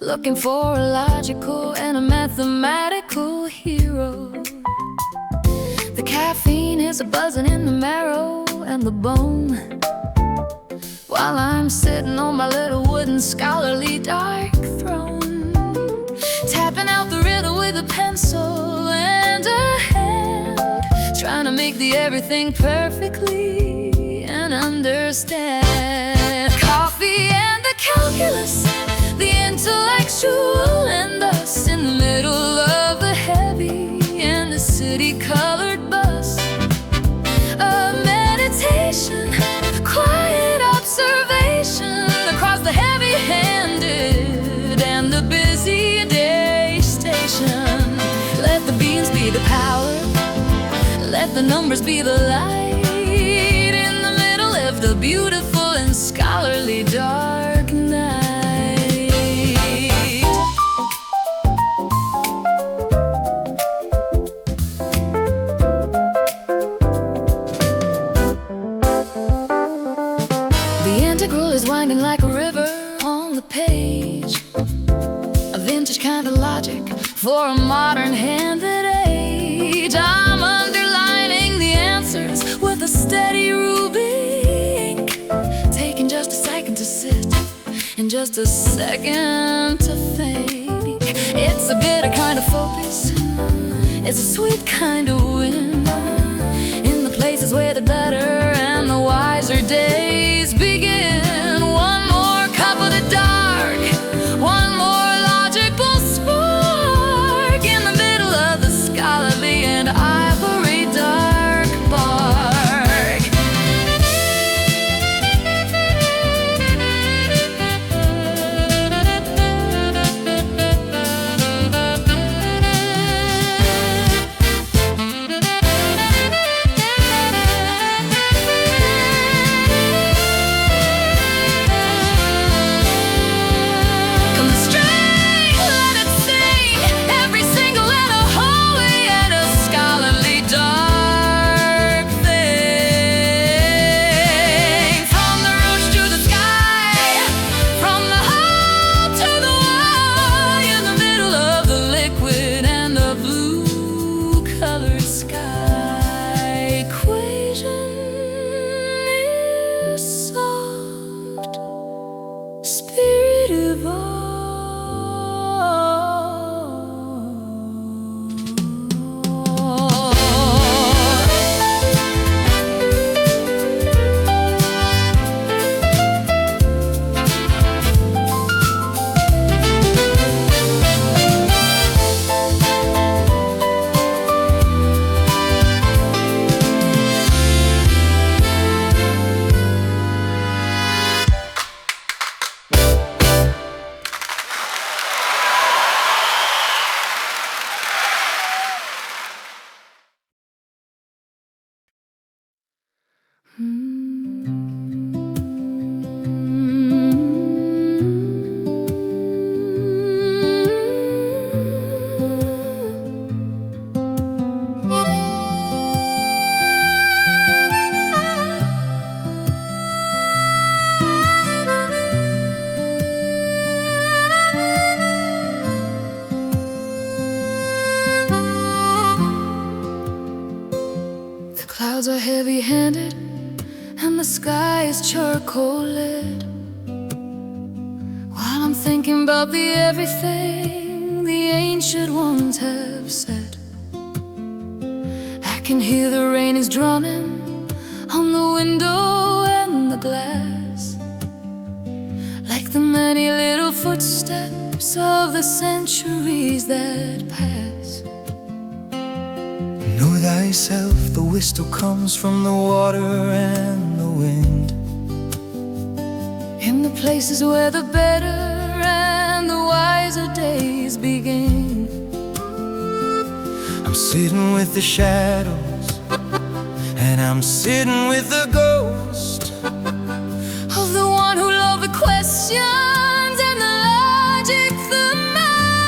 looking for a logical and a mathematical hero. The caffeine is a buzzing in the marrow and the bone, while I'm sitting on my little wooden scholarly dark throne, tapping out the riddle with a pencil and a hand, trying to make the everything perfectly and understand. Coffee and the calculus, the intellectual and us, in the middle of the heavy and the city-colored bus. A meditation, quiet observation across the heavy-handed and the busy day station. Let the beans be the power, let the numbers be the light, the beautiful and scholarly dark night. The integral is winding like a river on the page, a vintage kind of logic for a modern handed age. I'm underlining the answers with a steady ruby, just a second to sit and just a second to think. It's a bitter kind of focus, it's a sweet kind of win, in the places where the better and the wiser days begin. One more cup of the dark, one more logical spark, in the middle of the scholarly and ivory dark bar. candid and the sky is charcoal lit, while I'm thinking about the everything the ancient ones have said. I can hear the rain is drowning on the window and the glass, like the many little footsteps of the centuries that pass. Know thyself, the whistle comes from the water and the wind. In the places where the better and the wiser days begin. I'm sitting with the shadows, and I'm sitting with the ghost of the one who loved the questions and the logic the most.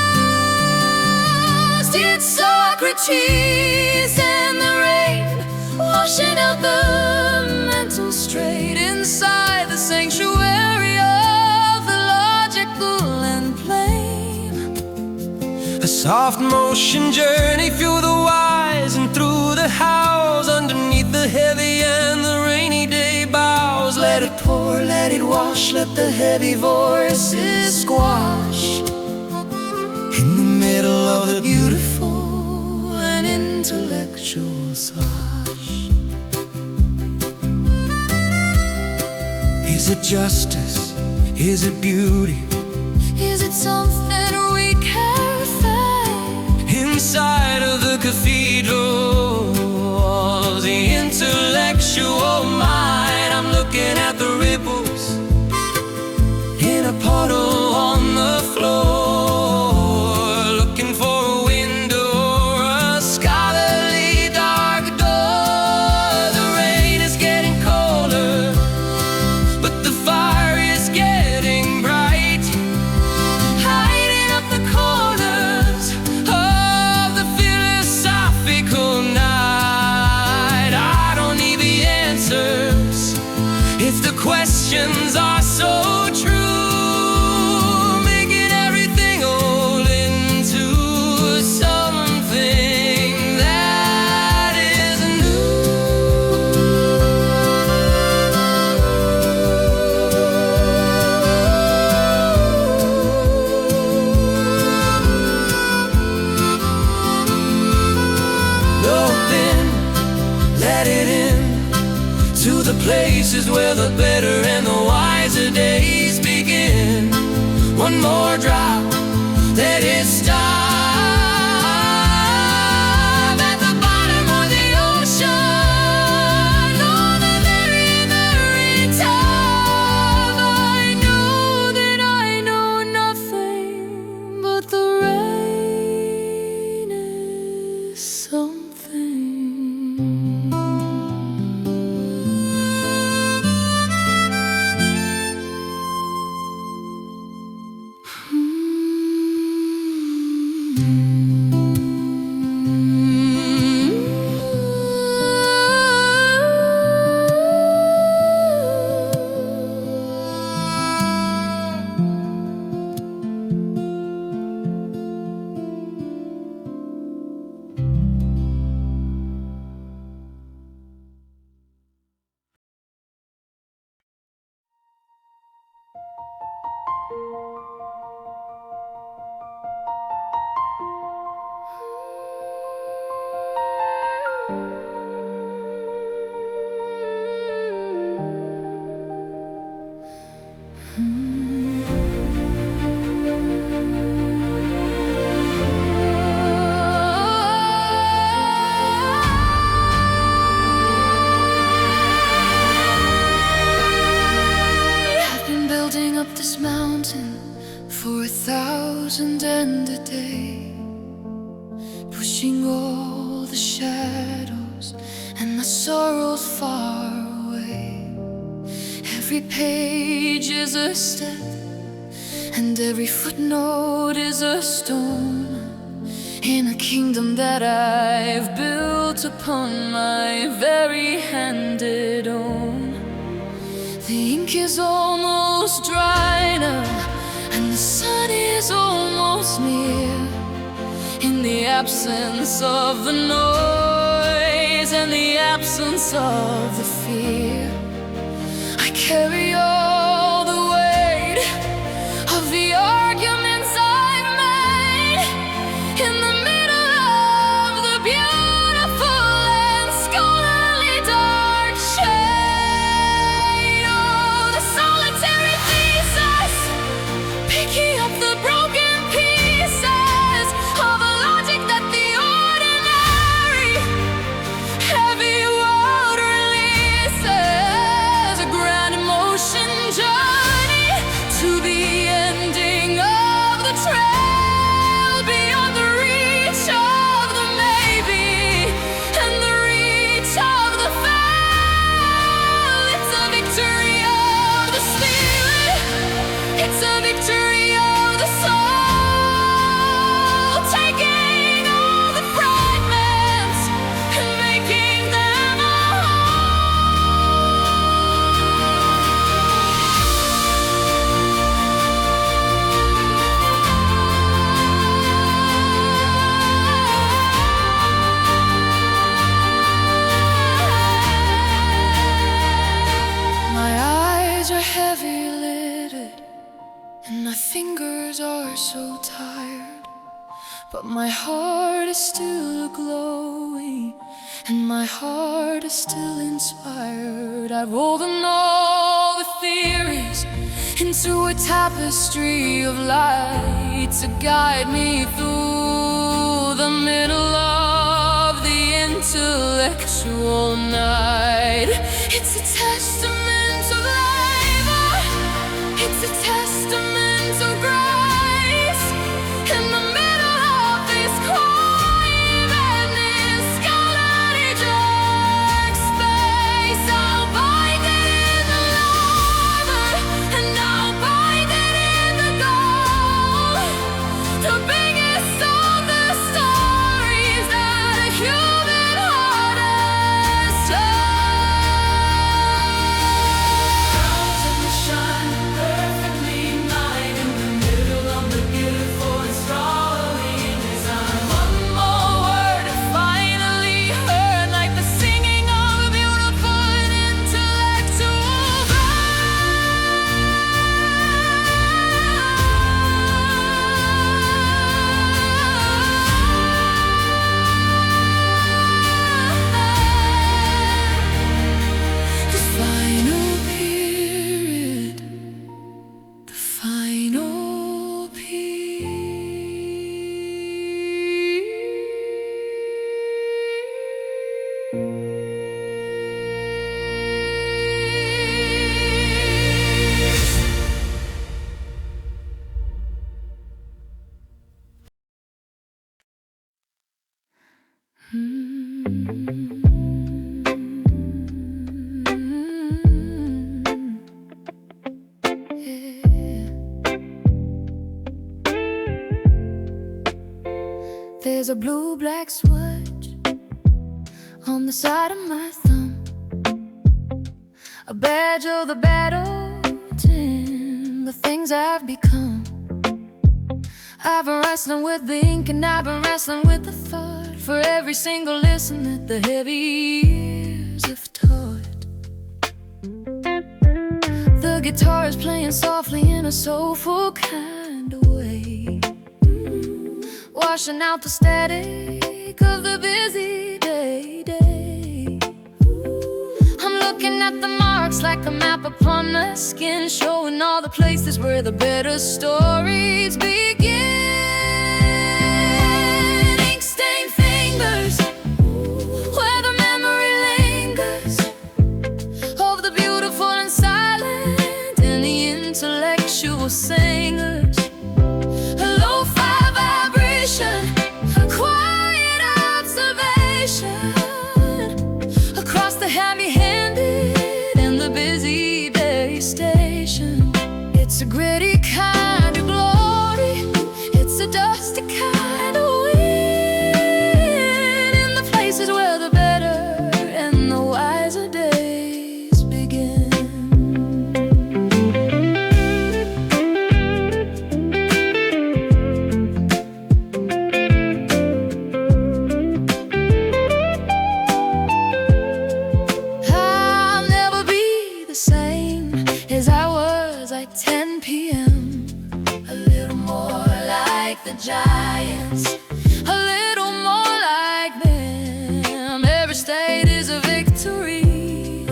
It's Socrates and the rain washing out the mental strain inside the sanctuary of the logical and plain. a soft motion journey through the wise and through the house, underneath the heavy and the rainy day boughs. Let it pour, let it wash, let the heavy voices squash in the middle of the beautiful and intellectual slosh. Is it justice? Is it beauty? Is it something we can find Inside of the cathedral, the intellectual mind. I'm looking at the ripples in a puddle on the floor, looking for a window or a scholarly dark door. The rain is getting colder, but the fire is getting bright, hiding up the corners of the philosophical night. I don't need the answers if the questions are so true, making everything all into something that is Open, let it in to the places where the better and the wiser days begin. One more drop, let it stop at the bottom of the ocean, on the very, very top. I know that I know nothing, but the rain is something. I've been building up this mountain for 1,000 and a day, pushing all the shadows and the sorrows far away. Every page is a step, and every footnote is a stone in a kingdom that I've built upon my very handed own. The ink is almost dry now, and the sun is almost near. In the absence of the noise in the absence of the fear. I carry all the weight of the arguments I've made in the middle of the beautiful and scholarly dark shade. Oh, the solitary thesis, picking up the broken pieces of a logic that the ordinary heavy world releases. A grand emotion journey to the ending of the trail, beyond the reach of the maybe and the reach of the fail. It's a victory of the spirit, it's a victory of the soul, taking all the fragments and making them a My eyes are heavy lidded and my fingers are so tired, but my heart is still glowing and my heart is still inspired. I've woven all the theories into a tapestry of light to guide me through the middle of the intellectual night. It's a testament of labor, it's a testament of grace. In the middle of this crime and this scholarly dark space, I'll bind it in the leather and I'll bind it in the gold. The biggest of the stories that a human heart has told. Shine perfectly mine in the middle of the beautiful and sprawling design. One more word to finally heard, like the singing of a beautiful and intellectual The final period, the final There's a blue-black swatch on the side of my thumb, a badge of the battle, the things I've become. I've been wrestling with the ink and I've been wrestling with the thought for every single lesson that the heavy years have taught. The guitar is playing softly in a soulful kind of way, washing out the static of the busy day. I'm looking at the marks like a map upon my skin, showing all the places where the better stories begin. Ink-stained fingers, where the memory lingers, of the beautiful and silent and the intellectual singers. A lo-fi vibration, a quiet observation across the heavy-handed and the busy day station. It's a gritty kind of glory, it's a dusty kind of win, in the places where the better and the wiser days begin. the giants, a little more like them. Every state is a victory,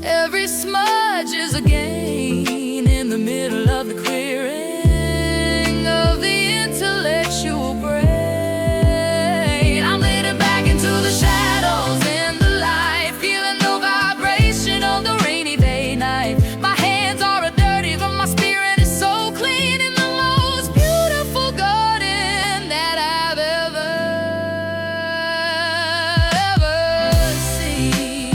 every smudge is a gain in the middle of the clearing of the intellectual brain. I'm leading back into the shadows and the light, feeling the vibration of the rainy day night. My hands are dirty, but my spirit is so clean, in the most beautiful garden that I've ever seen.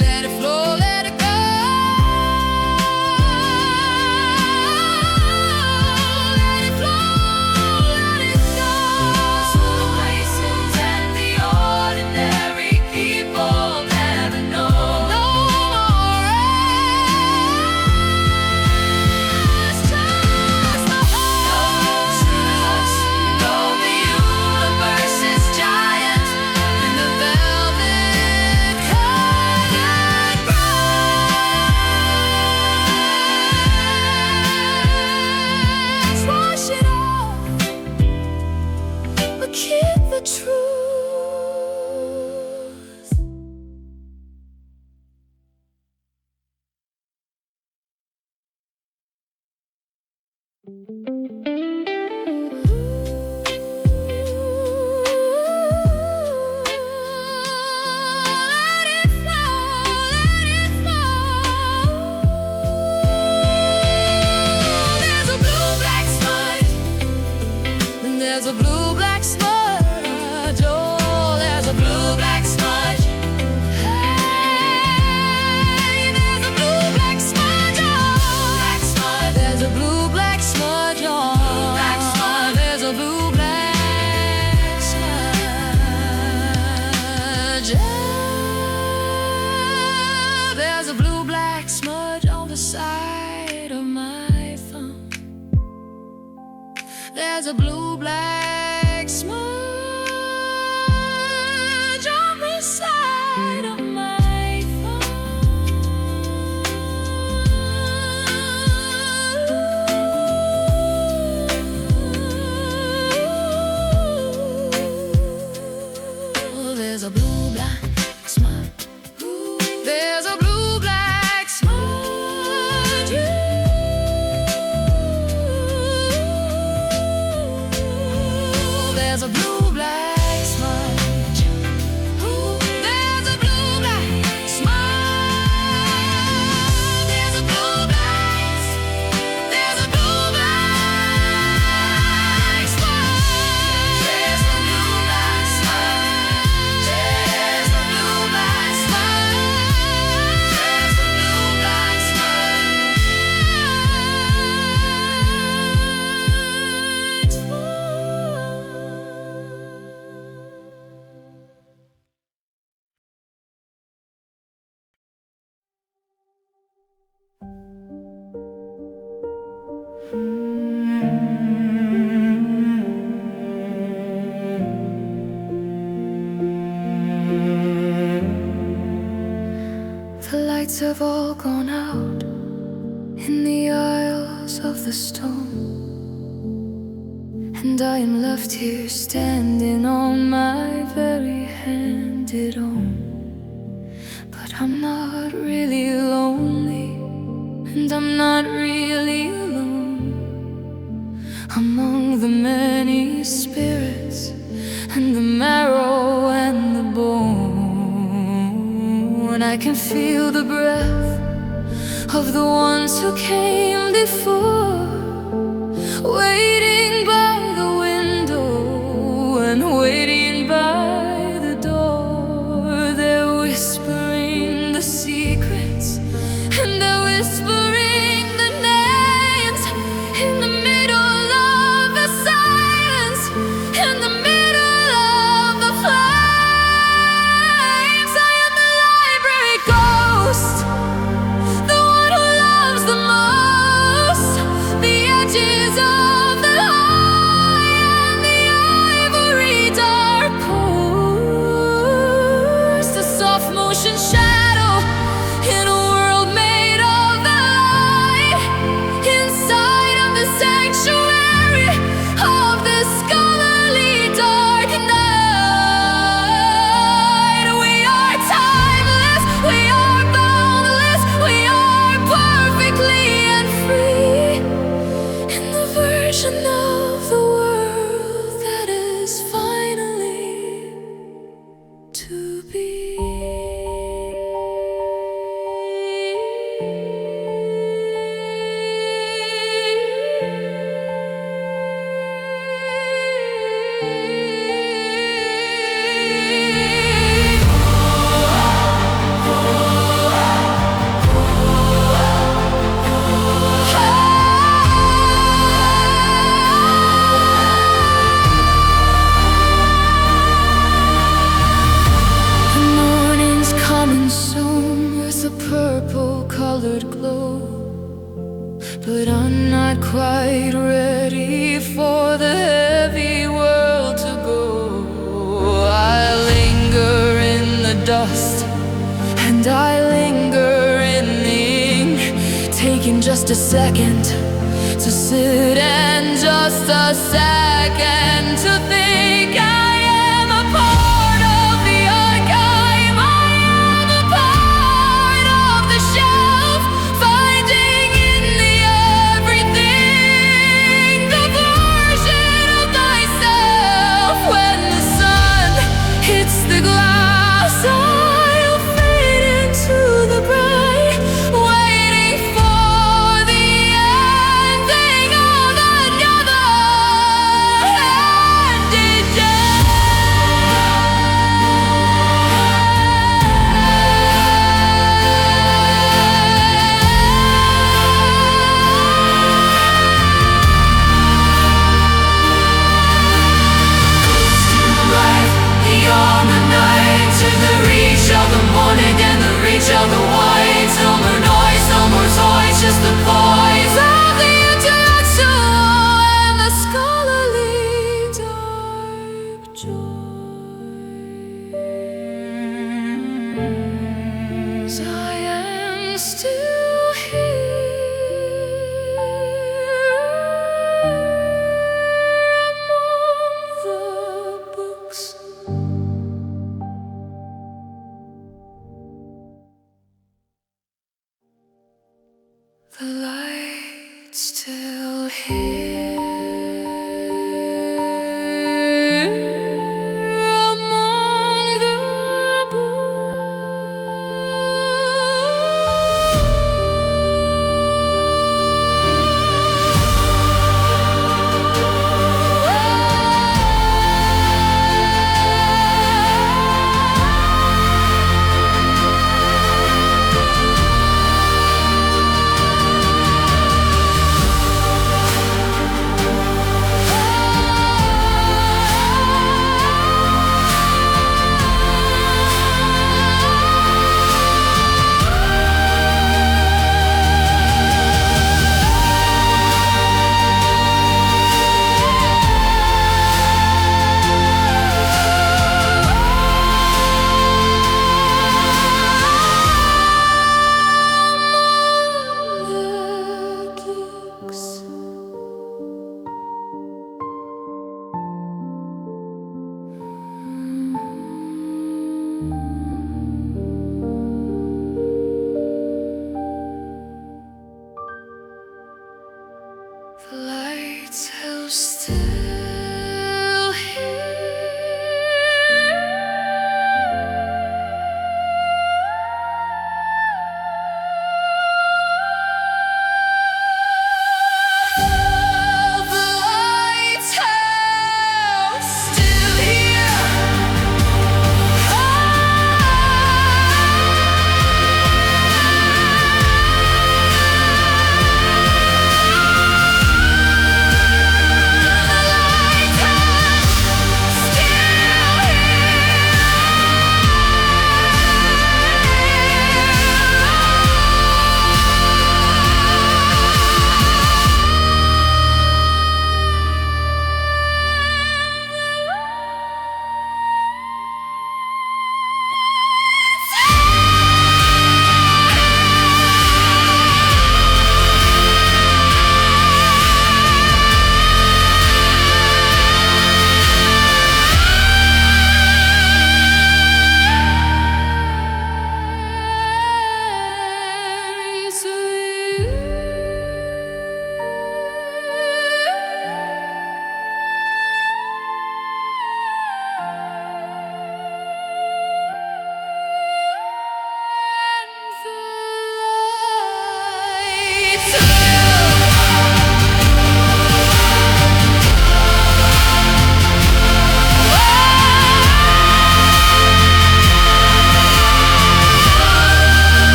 Let it flow, let it go. Let it flow, let it go. To the places and the ordinary people never know. No more rest, just the heart. Know the universe is giant in the velvet colored brush. Wash it off, but keep the truth. Let it flow, let it flow. There's a blue-black smudge, and there's a blue-black smudge. Oh, there's a blue-black smudge. Hey, there's a blue-black smudge. Oh, there's a blue-black smudge. Oh, there's a blue-black smudge. Yeah, there's a blue-black smudge on the side of my thumb. There's a blue-black smudge on the side of my thumb. There's a blue-black smudge. There's a blue-black smudge. There's a blue-black smudge. There's a blue-black smudge. There's a blue-black. There's a blue-black smudge. There's a blue-black smudge. There's a blue-black smudge. There's a blue-black The lights have all gone out in the aisles of the stone, and I am left here standing on my very handed own. But I'm not really lonely, and I'm not really alone among the many spirits and the marrow and the bone. I can feel the breath of the ones who came before, waiting by the window and waiting by the door. They're whispering the secrets and they're whispering the names in the middle of the silence, in the middle of the flames. I am the library ghost, the one who loves the most. be. Purple-colored glow, but I'm not quite ready for the heavy world to go. I linger in the dust, and I linger in the ink, taking just a second to sit and just a second to think. I am a part of the archive. I am a part of the shelf, finding in the everything the version of myself. When the sun hits the glass, I'll fade into the bright, waiting for the ending of another handed down. Light beyond the night, to the reach of the morning and the reach of the white. No more noise, no more toys, just the poise of the intellectual and the scholarly dark joy. I am still here among the books. The light's still here.